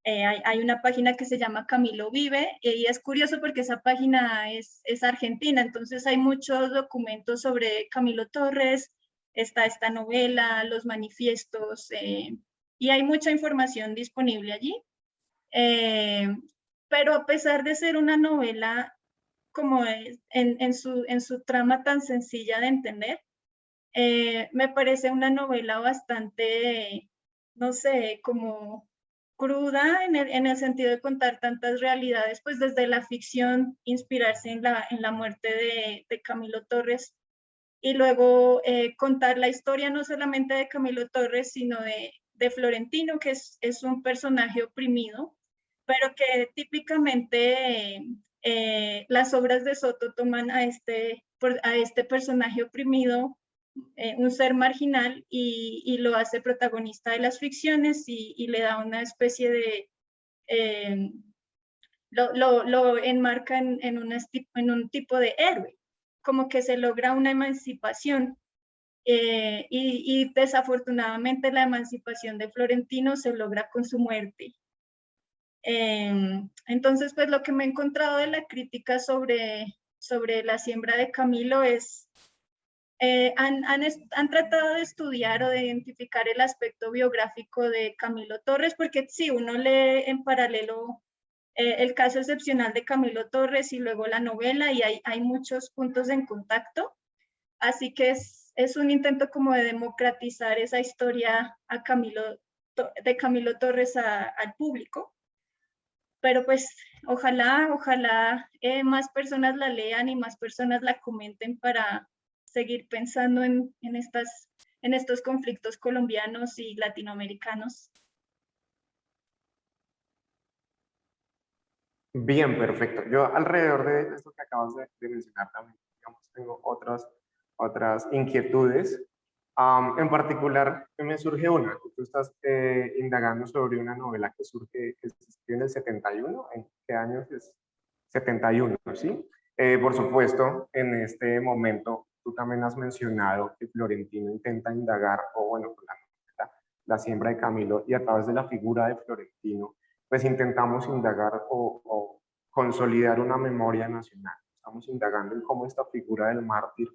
[SPEAKER 3] Hay una página que se llama Camilo Vive y es curioso porque esa página es argentina, entonces hay muchos documentos sobre Camilo Torres, está esta novela, los manifiestos y hay mucha información disponible allí. Pero a pesar de ser una novela como en su trama tan sencilla de entender, me parece una novela bastante, no sé, como cruda en el sentido de contar tantas realidades, pues desde la ficción, inspirarse en la muerte de Camilo Torres y luego contar la historia no solamente de Camilo Torres, sino de Florentino, que es un personaje oprimido pero que típicamente las obras de Soto toman a este personaje oprimido, un ser marginal, y lo hace protagonista de las ficciones y le da una especie de... lo enmarca en un tipo de héroe, como que se logra una emancipación. Y desafortunadamente la emancipación de Florentino se logra con su muerte. Entonces, pues lo que me he encontrado de la crítica sobre la siembra de Camilo es, han tratado de estudiar o de identificar el aspecto biográfico de Camilo Torres, porque sí, uno lee en paralelo el caso excepcional de Camilo Torres y luego la novela, y hay muchos puntos en contacto, así que es un intento como de democratizar esa historia de Camilo Torres al público. Pero pues ojalá más personas la lean y más personas la comenten para seguir pensando en estos conflictos colombianos y latinoamericanos.
[SPEAKER 2] Bien, perfecto. Yo alrededor de esto que acabas de mencionar también, digamos, tengo otras inquietudes. En particular, me surge una. Tú estás indagando sobre una novela que escribió en el 71. ¿En qué años es? 71, ¿sí? Por supuesto, en este momento, tú también has mencionado que Florentino intenta indagar, o bueno, la siembra de Camilo, y a través de la figura de Florentino, pues intentamos indagar o consolidar una memoria nacional. Estamos indagando en cómo esta figura del mártir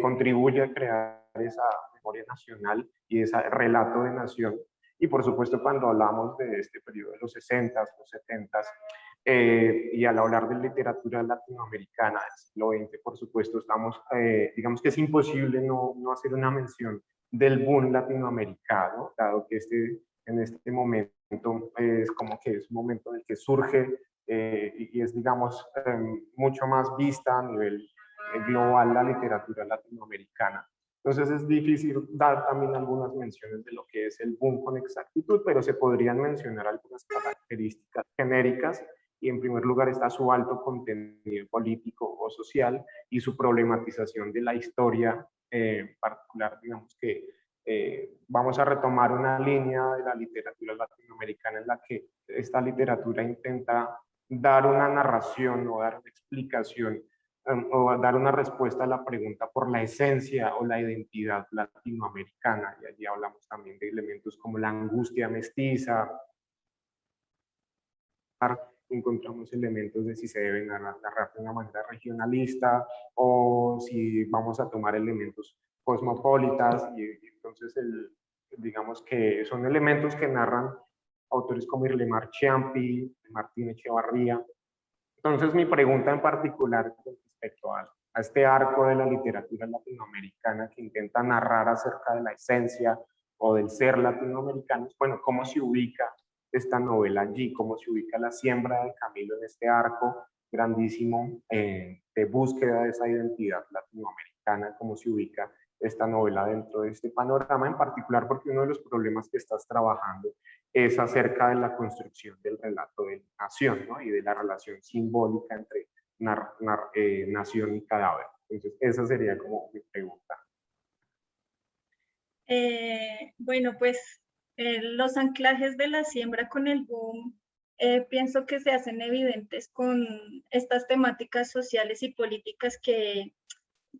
[SPEAKER 2] contribuye a crear esa memoria nacional y ese relato de nación. Y por supuesto, cuando hablamos de este periodo de los 60s, los 70s, y al hablar de literatura latinoamericana del siglo XX, por supuesto, digamos que es imposible no hacer una mención del boom latinoamericano, dado que en este momento es como que es un momento en el que surge y es, digamos, mucho más vista a nivel global la literatura latinoamericana. Entonces es difícil dar también algunas menciones de lo que es el boom con exactitud, pero se podrían mencionar algunas características genéricas, y en primer lugar está su alto contenido político o social y su problematización de la historia particular. Digamos que vamos a retomar una línea de la literatura latinoamericana en la que esta literatura intenta dar una narración o dar una explicación o dar una respuesta a la pregunta por la esencia o la identidad latinoamericana. Y allí hablamos también de elementos como la angustia mestiza. Encontramos elementos de si se deben narrar de una manera regionalista o si vamos a tomar elementos cosmopolitas, y entonces digamos que son elementos que narran autores como Irlemar Ciampi, Martín Echevarría. Entonces mi pregunta en particular con respecto a este arco de la literatura latinoamericana que intenta narrar acerca de la esencia o del ser latinoamericano, bueno, ¿cómo se ubica esta novela allí? ¿Cómo se ubica la siembra de Camilo en este arco grandísimo de búsqueda de esa identidad latinoamericana? ¿Cómo se ubica esta novela dentro de este panorama en particular? Porque uno de los problemas que estás trabajando es acerca de la construcción del relato de nación, ¿no? Y de la relación simbólica entre nación y cadáver. Entonces, esa sería como mi pregunta.
[SPEAKER 3] Bueno, pues los anclajes de la siembra con el boom pienso que se hacen evidentes con estas temáticas sociales y políticas que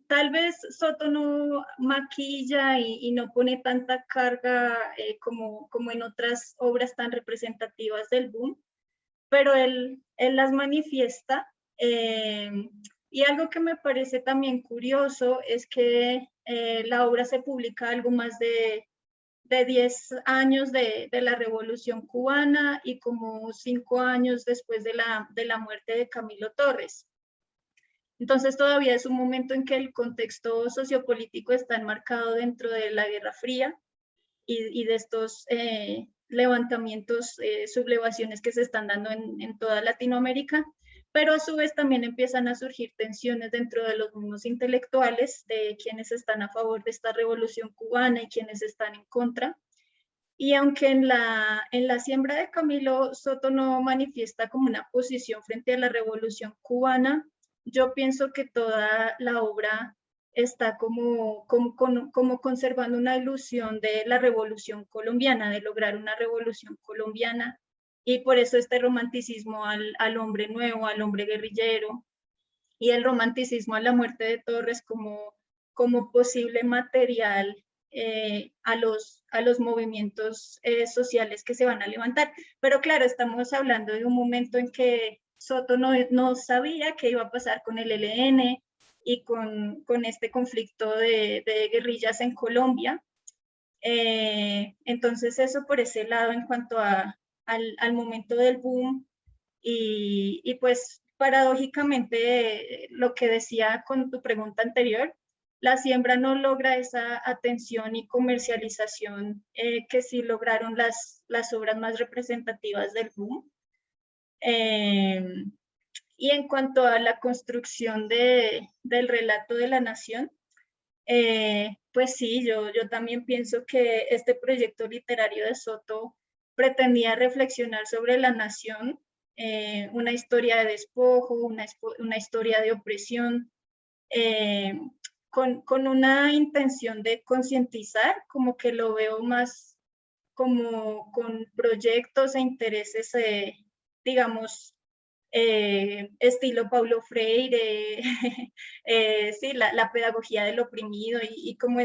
[SPEAKER 3] tal vez Soto no maquilla y no pone tanta carga como en otras obras tan representativas del boom, pero él las manifiesta. Y algo que me parece también curioso es que la obra se publica algo más de 10 años de la Revolución Cubana y como 5 años después de la muerte de Camilo Torres. Entonces todavía es un momento en que el contexto sociopolítico está enmarcado dentro de la Guerra Fría y de estos levantamientos, sublevaciones que se están dando en toda Latinoamérica, pero a su vez también empiezan a surgir tensiones dentro de los mismos intelectuales, de quienes están a favor de esta revolución cubana y quienes están en contra. Y aunque en la siembra de Camilo Soto no manifiesta como una posición frente a la Revolución cubana, yo pienso que toda la obra está como conservando una ilusión de la Revolución colombiana, de lograr una Revolución colombiana, y por eso este romanticismo al hombre nuevo, al hombre guerrillero, y el romanticismo a la muerte de Torres como posible material a los movimientos sociales que se van a levantar. Pero claro, estamos hablando de un momento en que Soto no sabía qué iba a pasar con el ELN y con este conflicto de guerrillas en Colombia. Entonces eso por ese lado en cuanto al momento del boom y pues paradójicamente lo que decía con tu pregunta anterior, la siembra no logra esa atención y comercialización que sí lograron las obras más representativas del boom. Y en cuanto a la construcción del relato de la nación, pues sí, yo también pienso que este proyecto literario de Soto pretendía reflexionar sobre la nación, una historia de despojo, una historia de opresión, eh, con una intención de concientizar, como que lo veo más como con proyectos e intereses, digamos, estilo Paulo Freire, sí, la pedagogía del oprimido y como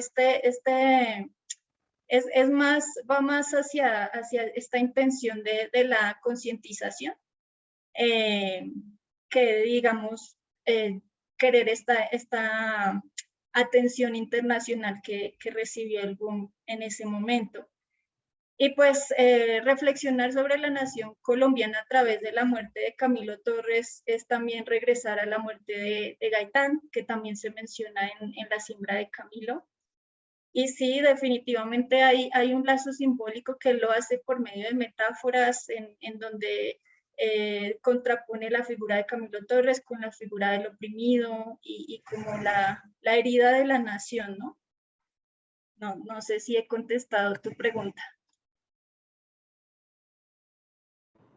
[SPEAKER 3] va más hacia esta intención de la concientización, eh, que digamos, querer esta atención internacional que recibió el boom en ese momento. Y pues reflexionar sobre la nación colombiana a través de la muerte de Camilo Torres es también regresar a la muerte de Gaitán, que también se menciona en la siembra de Camilo. Y sí, definitivamente hay un lazo simbólico que lo hace por medio de metáforas en donde contrapone la figura de Camilo Torres con la figura del oprimido y como la herida de la nación, ¿no? No sé si he contestado tu pregunta.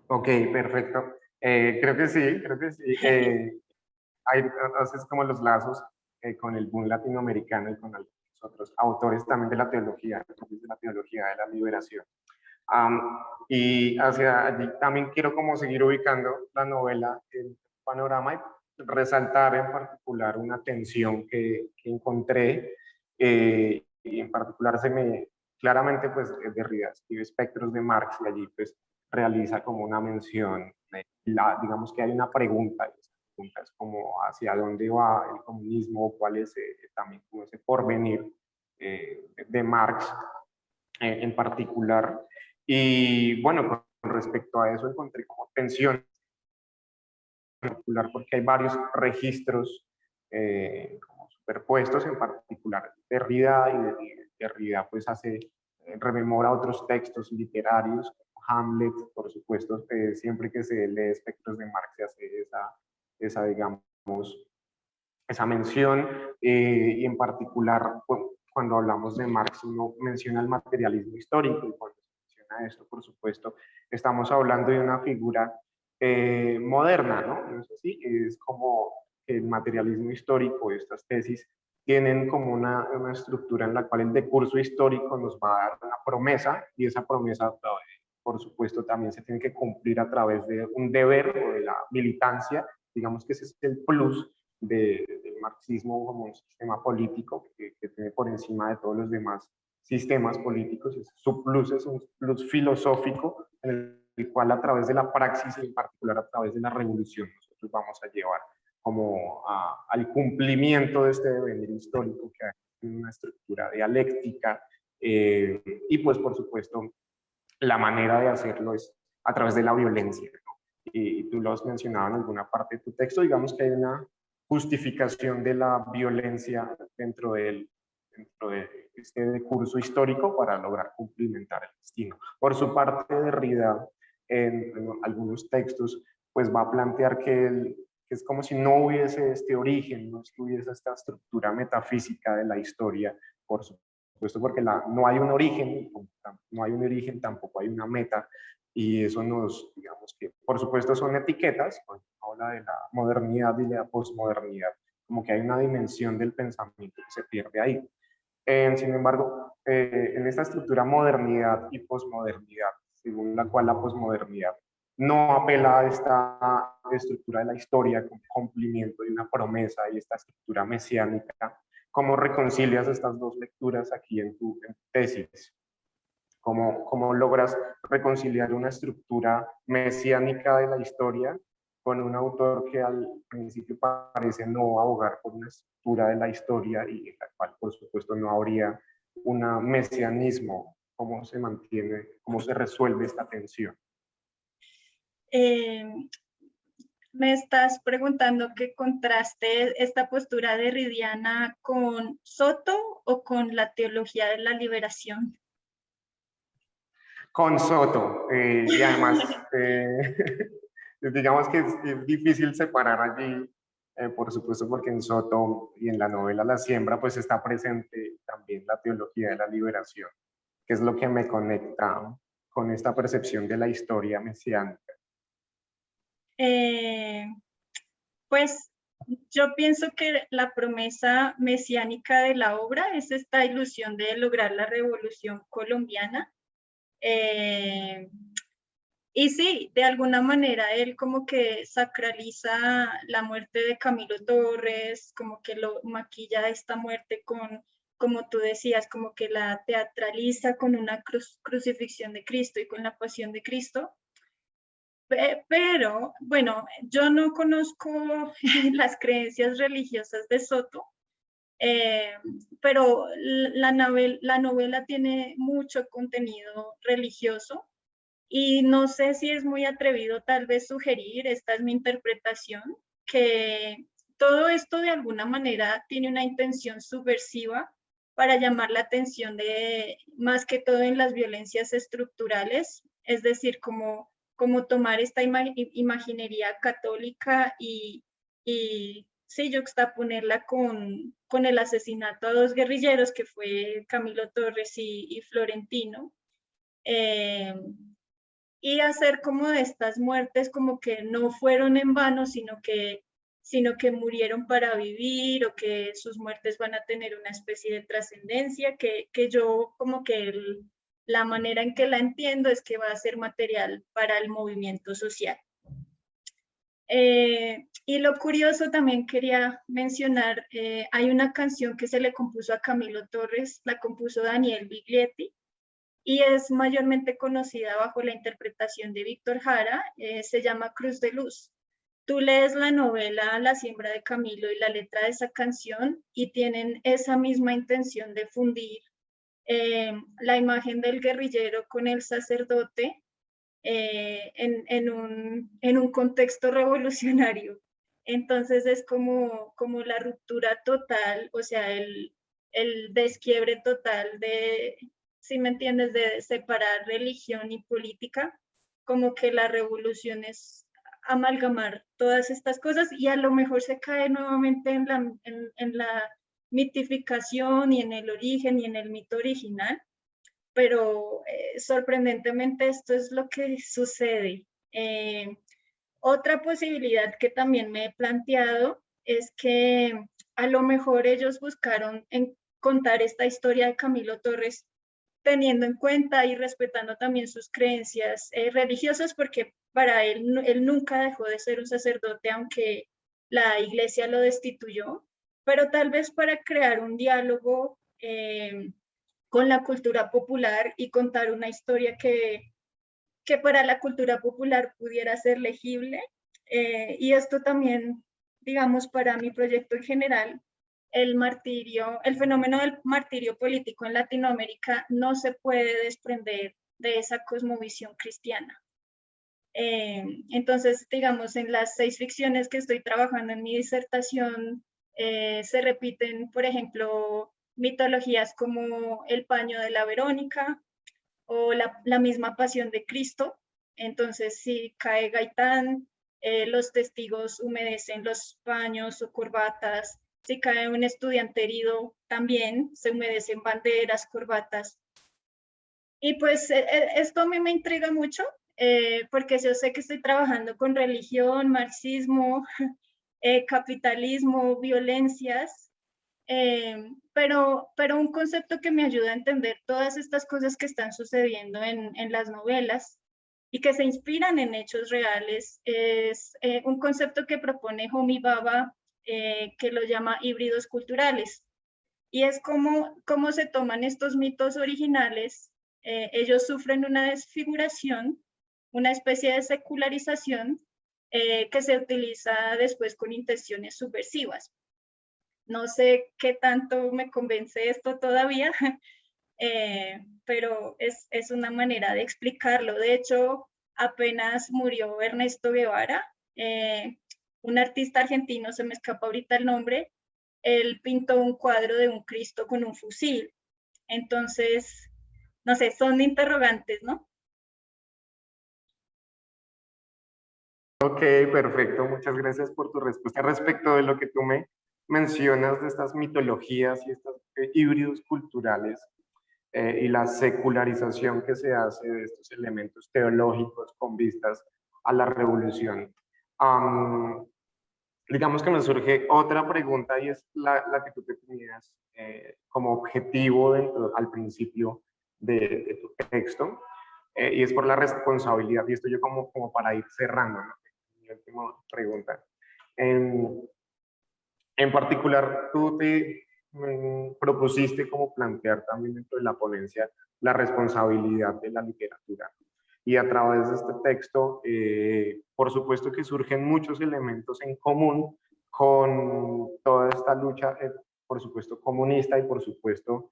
[SPEAKER 2] Ok, perfecto. Creo que sí, creo que sí. Hay entonces como los lazos con el boom latinoamericano y con algunos otros autores también de la teología, de la teología de la liberación. Y hacia allí también quiero como seguir ubicando la novela en el panorama y resaltar en particular una tensión que encontré, y en particular claramente pues Derrida escribe Espectros de Marx y allí pues realiza como una mención, digamos que hay una pregunta, y esa pregunta es como hacia dónde va el comunismo, cuál es también como ese porvenir de Marx en particular. Y bueno, con respecto a eso encontré como tensión en particular porque hay varios registros como superpuestos, en particular Derrida, y Derrida pues rememora otros textos literarios, como Hamlet, por supuesto, siempre que se lee Espectros de Marx se hace digamos, esa mención, y en particular cuando hablamos de Marx uno menciona el materialismo histórico, y cuando se menciona esto, por supuesto, estamos hablando de una figura moderna, ¿no? ¿No es así? Es como el materialismo histórico, estas tesis tienen como una estructura en la cual el decurso histórico nos va a dar una promesa, y esa promesa, por supuesto, también se tiene que cumplir a través de un deber o de la militancia. Digamos que ese es el plus del marxismo como un sistema político que tiene por encima de todos los demás sistemas políticos. Su plus es un plus filosófico en el cual a través de la praxis, en particular a través de la revolución, nosotros vamos a llevar como al cumplimiento de este devenir histórico que hay en una estructura dialéctica, y pues por supuesto la manera de hacerlo es a través de la violencia, ¿no? Y tú lo has mencionado en alguna parte de tu texto, digamos que hay una justificación de la violencia dentro de este discurso histórico para lograr cumplimentar el destino. Por su parte, Derrida, en algunos textos, pues va a plantear que es como si no hubiese este origen, no estuviese esta estructura metafísica de la historia, por supuesto porque no hay un origen, tampoco hay una meta, y eso nos, digamos que, por supuesto son etiquetas, cuando habla de la modernidad y de la posmodernidad, como que hay una dimensión del pensamiento que se pierde ahí. Sin embargo, en esta estructura modernidad y posmodernidad, según la cual la posmodernidad no apela a esta estructura de la historia como cumplimiento de una promesa y esta estructura mesiánica, ¿cómo reconcilias estas dos lecturas aquí en tu tesis? ¿Cómo logras reconciliar una estructura mesiánica de la historia con un autor que al principio parece no abogar por una estructura de la historia y en la cual, por supuesto, no habría un mesianismo? ¿Cómo se mantiene, cómo se resuelve esta tensión?
[SPEAKER 3] Me estás preguntando qué contraste esta postura derridiana con Soto o con la teología de la liberación.
[SPEAKER 2] Con Soto, y además, digamos que es difícil separar allí, por supuesto, porque en Soto y en la novela La Siembra, pues está presente también la teología de la liberación, que es lo que me conecta con esta percepción de la historia mesiánica.
[SPEAKER 3] Pues yo pienso que la promesa mesiánica de la obra es esta ilusión de lograr la revolución colombiana. Y sí, de alguna manera él como que sacraliza la muerte de Camilo Torres, como que lo maquilla esta muerte con, como tú decías, como que la teatraliza con una crucifixión de Cristo y con la pasión de Cristo. Pero, bueno, yo no conozco las creencias religiosas de Soto, pero la novela tiene mucho contenido religioso. Y no sé si es muy atrevido tal vez sugerir, esta es mi interpretación, que todo esto de alguna manera tiene una intención subversiva para llamar la atención de, más que todo en las violencias estructurales, es decir, como tomar esta imaginería católica y sí, yuxtaponerla con el asesinato a dos guerrilleros que fue Camilo Torres y Florentino. Y hacer como de estas muertes como que no fueron en vano, sino que murieron para vivir, o que sus muertes van a tener una especie de trascendencia, que yo como que la manera en que la entiendo es que va a ser material para el movimiento social. Y lo curioso también quería mencionar, hay una canción que se le compuso a Camilo Torres, la compuso Daniel Biglietti, y es mayormente conocida bajo la interpretación de Víctor Jara, se llama Cruz de Luz. Tú lees la novela La Siembra de Camilo y la letra de esa canción y tienen esa misma intención de fundir la imagen del guerrillero con el sacerdote en un contexto revolucionario. Entonces es como la ruptura total, o sea, el desquiebre total de, si me entiendes, de separar religión y política, como que la revolución es amalgamar todas estas cosas, y a lo mejor se cae nuevamente en la mitificación y en el origen y en el mito original, pero sorprendentemente esto es lo que sucede. Otra posibilidad que también me he planteado es que a lo mejor ellos buscaron contar esta historia de Camilo Torres teniendo en cuenta y respetando también sus creencias religiosas, porque para él nunca dejó de ser un sacerdote, aunque la iglesia lo destituyó, pero tal vez para crear un diálogo con la cultura popular y contar una historia que para la cultura popular pudiera ser legible. Y esto también, digamos, para mi proyecto en general, el fenómeno del martirio político en Latinoamérica no se puede desprender de esa cosmovisión cristiana. Entonces, digamos, en las 6 ficciones que estoy trabajando en mi disertación, se repiten, por ejemplo, mitologías como el paño de la Verónica o la misma pasión de Cristo. Entonces, si cae Gaitán, los testigos humedecen los paños o corbatas si cae un estudiante herido, también se humedecen banderas, corbatas. Y pues esto a mí me intriga mucho, porque yo sé que estoy trabajando con religión, marxismo, capitalismo, violencias, pero un concepto que me ayuda a entender todas estas cosas que están sucediendo en las novelas y que se inspiran en hechos reales es un concepto que propone Homi Bhabha, que lo llama híbridos culturales. Y es cómo se toman estos mitos originales, ellos sufren una desfiguración, una especie de secularización que se utiliza después con intenciones subversivas. No sé qué tanto me convence esto todavía, pero es una manera de explicarlo. De hecho, apenas murió Ernesto Guevara, un artista argentino, se me escapa ahorita el nombre, él pintó un cuadro de un Cristo con un fusil. Entonces, no sé, son interrogantes, ¿no?
[SPEAKER 2] Ok, perfecto. Muchas gracias por tu respuesta respecto de lo que tú me mencionas de estas mitologías y estos híbridos culturales y la secularización que se hace de estos elementos teológicos con vistas a la revolución. Digamos que me surge otra pregunta y es la que tú te tenías como objetivo al principio de tu texto, y es por la responsabilidad, y esto yo como para ir cerrando, ¿no? Mi última pregunta. En particular, tú te propusiste como plantear también dentro de la ponencia la responsabilidad de la literatura. Y a través de este texto, por supuesto que surgen muchos elementos en común con toda esta lucha, por supuesto, comunista y por supuesto,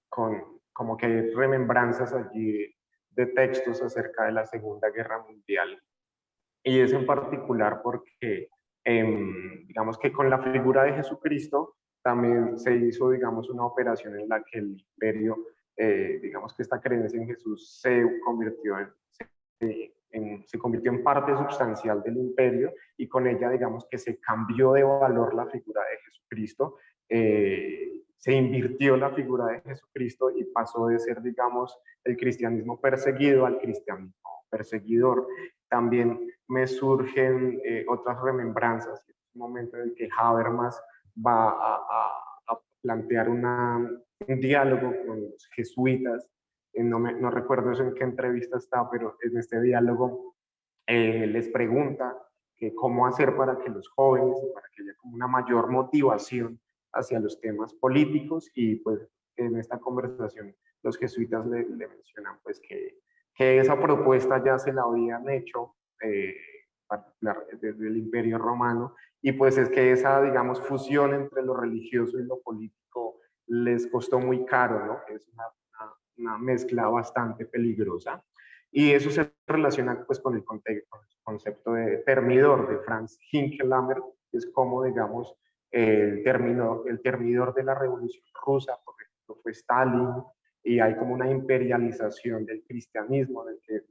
[SPEAKER 2] con como que hay remembranzas allí de textos acerca de la Segunda Guerra Mundial. Y es en particular porque, digamos que con la figura de Jesucristo también se hizo, digamos, una operación en la que el imperio, digamos que esta creencia en Jesús se convirtió se convirtió en parte sustancial del imperio y con ella, digamos que se cambió de valor la figura de Jesucristo, se invirtió la figura de Jesucristo y pasó de ser, digamos, el cristianismo perseguido al cristianismo perseguidor. También me surgen otras remembranzas, en un momento en el que Habermas va a plantear un diálogo con los jesuitas, no recuerdo eso en qué entrevista está, pero en este diálogo les pregunta que cómo hacer para que los jóvenes, para que haya como una mayor motivación hacia los temas políticos, y pues en esta conversación los jesuitas le mencionan pues que esa propuesta ya se la habían hecho particular desde el Imperio Romano, y pues es que esa, digamos, fusión entre lo religioso y lo político les costó muy caro, ¿no? Es una mezcla bastante peligrosa. Y eso se relaciona pues con el concepto de termidor de Franz Hinckelhammer, que es como, digamos, el termidor de la Revolución Rusa, por ejemplo, fue Stalin, y hay como una imperialización del cristianismo, en el que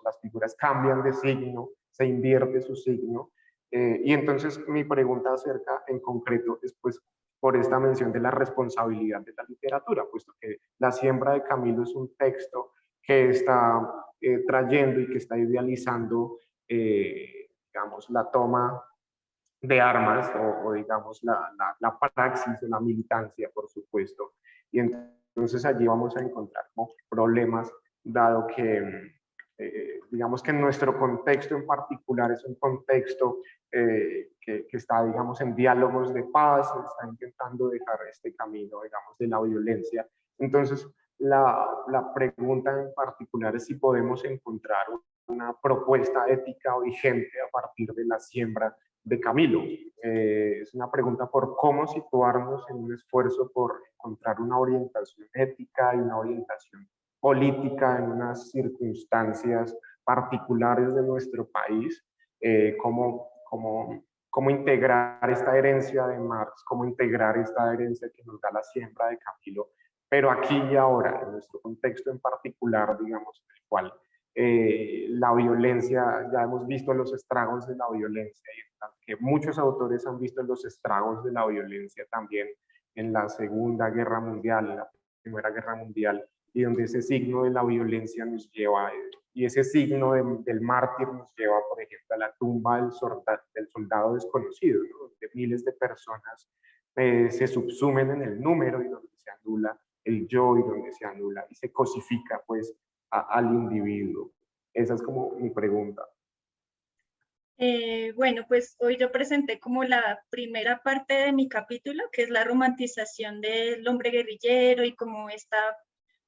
[SPEAKER 2] las figuras cambian de signo, se invierte su signo. Y entonces mi pregunta acerca en concreto es pues por esta mención de la responsabilidad de la literatura, puesto que La siembra de Camilo es un texto que está trayendo y que está idealizando, digamos, la toma de armas o digamos, la praxis de la militancia, por supuesto. Y entonces allí vamos a encontrar como problemas, dado que, digamos que nuestro contexto en particular es un contexto que está, digamos, en diálogos de paz, está intentando dejar este camino, digamos, de la violencia. Entonces, la pregunta en particular es si podemos encontrar una propuesta ética vigente a partir de la siembra de Camilo. Es una pregunta por cómo situarnos en un esfuerzo por encontrar una orientación ética y una orientación política en unas circunstancias particulares de nuestro país, cómo integrar esta herencia de Marx, cómo integrar esta herencia que nos da la siembra de Camilo, pero aquí y ahora, en nuestro contexto en particular, digamos, en el cual la violencia, ya hemos visto los estragos de la violencia, y que muchos autores han visto los estragos de la violencia también en la Segunda Guerra Mundial, en la Primera Guerra Mundial, y donde ese signo de la violencia nos lleva, y ese signo del mártir nos lleva, por ejemplo, a la tumba del soldado desconocido, ¿no? Donde miles de personas se subsumen en el número y donde se anula el yo y donde se anula y se cosifica pues al individuo. Esa es como mi pregunta.
[SPEAKER 3] Bueno, pues hoy yo presenté como la primera parte de mi capítulo, que es la romantización del hombre guerrillero y como esta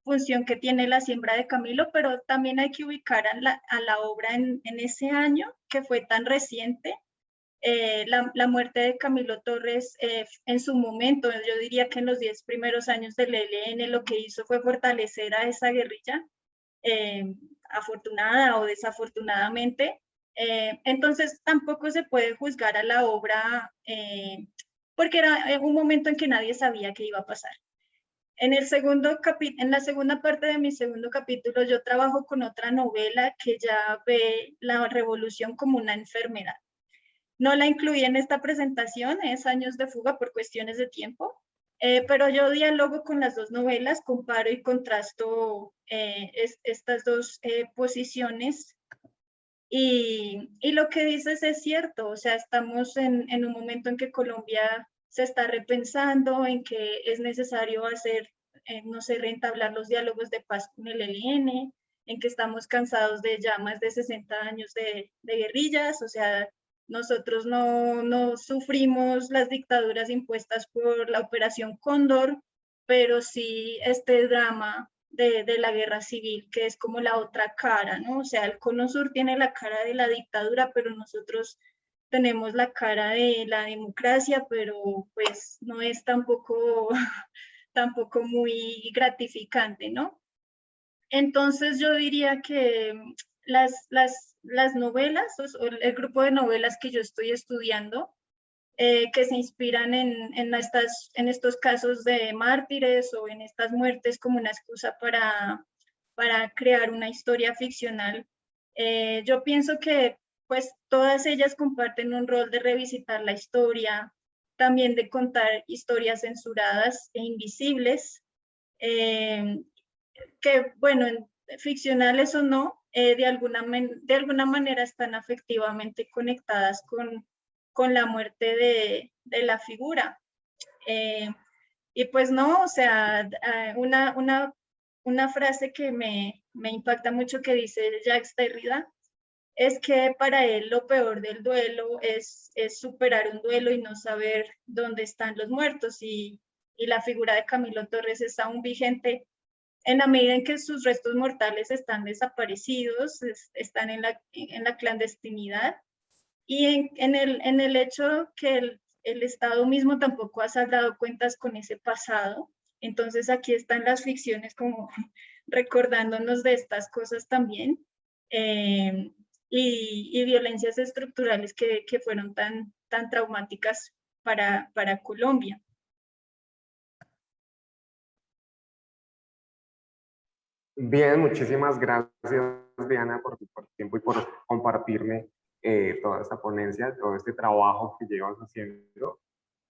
[SPEAKER 3] función que tiene la siembra de Camilo, pero también hay que ubicar a la obra en ese año que fue tan reciente. La muerte de Camilo Torres en su momento, yo diría que en los 10 primeros años del ELN lo que hizo fue fortalecer a esa guerrilla, afortunada o desafortunadamente. Entonces tampoco se puede juzgar a la obra porque era un momento en que nadie sabía qué iba a pasar. En la segunda parte de mi segundo capítulo yo trabajo con otra novela que ya ve la revolución como una enfermedad. No la incluí en esta presentación, es Años de Fuga por cuestiones de tiempo, pero yo dialogo con las dos novelas, comparo y contrasto estas dos posiciones y lo que dices es cierto, o sea, estamos en un momento en que Colombia se está repensando, en que es necesario hacer, no sé, reentablar los diálogos de paz con el ELN, en que estamos cansados de ya más de 60 años de guerrillas, o sea, nosotros no sufrimos las dictaduras impuestas por la Operación Cóndor, pero sí este drama de la guerra civil, que es como la otra cara, ¿no? O sea, el Cono Sur tiene la cara de la dictadura, pero nosotros tenemos la cara de la democracia, pero pues no es tampoco, tampoco muy gratificante, ¿no? Entonces yo diría que las novelas, o el grupo de novelas que yo estoy estudiando, que se inspiran en estos casos de mártires o en estas muertes como una excusa para crear una historia ficcional. Yo pienso que pues todas ellas comparten un rol de revisitar la historia, también de contar historias censuradas e invisibles, que bueno, ficcionales o no, de alguna manera están afectivamente conectadas con la muerte de la figura. Y pues no, o sea, una frase que me impacta mucho que dice Jacques Derrida es que para él lo peor del duelo es superar un duelo y no saber dónde están los muertos. Y la figura de Camilo Torres es aún vigente en la medida en que sus restos mortales están desaparecidos, están en la clandestinidad y en el hecho que el Estado mismo tampoco ha saldado cuentas con ese pasado. Entonces aquí están las ficciones como recordándonos de estas cosas también y violencias estructurales que fueron tan traumáticas para Colombia.
[SPEAKER 2] Bien, muchísimas gracias, Diana, por tu tiempo y por compartirme toda esta ponencia, todo este trabajo que llevas haciendo.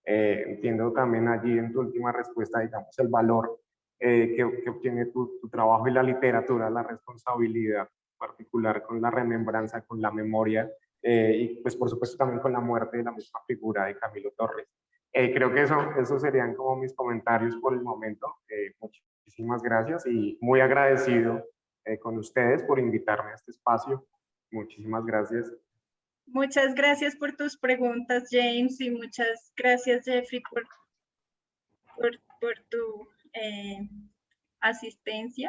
[SPEAKER 2] Entiendo también allí en tu última respuesta, digamos, el valor que obtiene tu trabajo y la literatura, la responsabilidad particular con la remembranza, con la memoria y pues por supuesto también con la muerte de la misma figura de Camilo Torres. Creo que eso serían como mis comentarios por el momento. Muchísimas gracias y muy agradecido con ustedes por invitarme a este espacio. Muchísimas gracias.
[SPEAKER 3] Muchas gracias por tus preguntas, James, y muchas gracias, Jeffrey, por tu asistencia.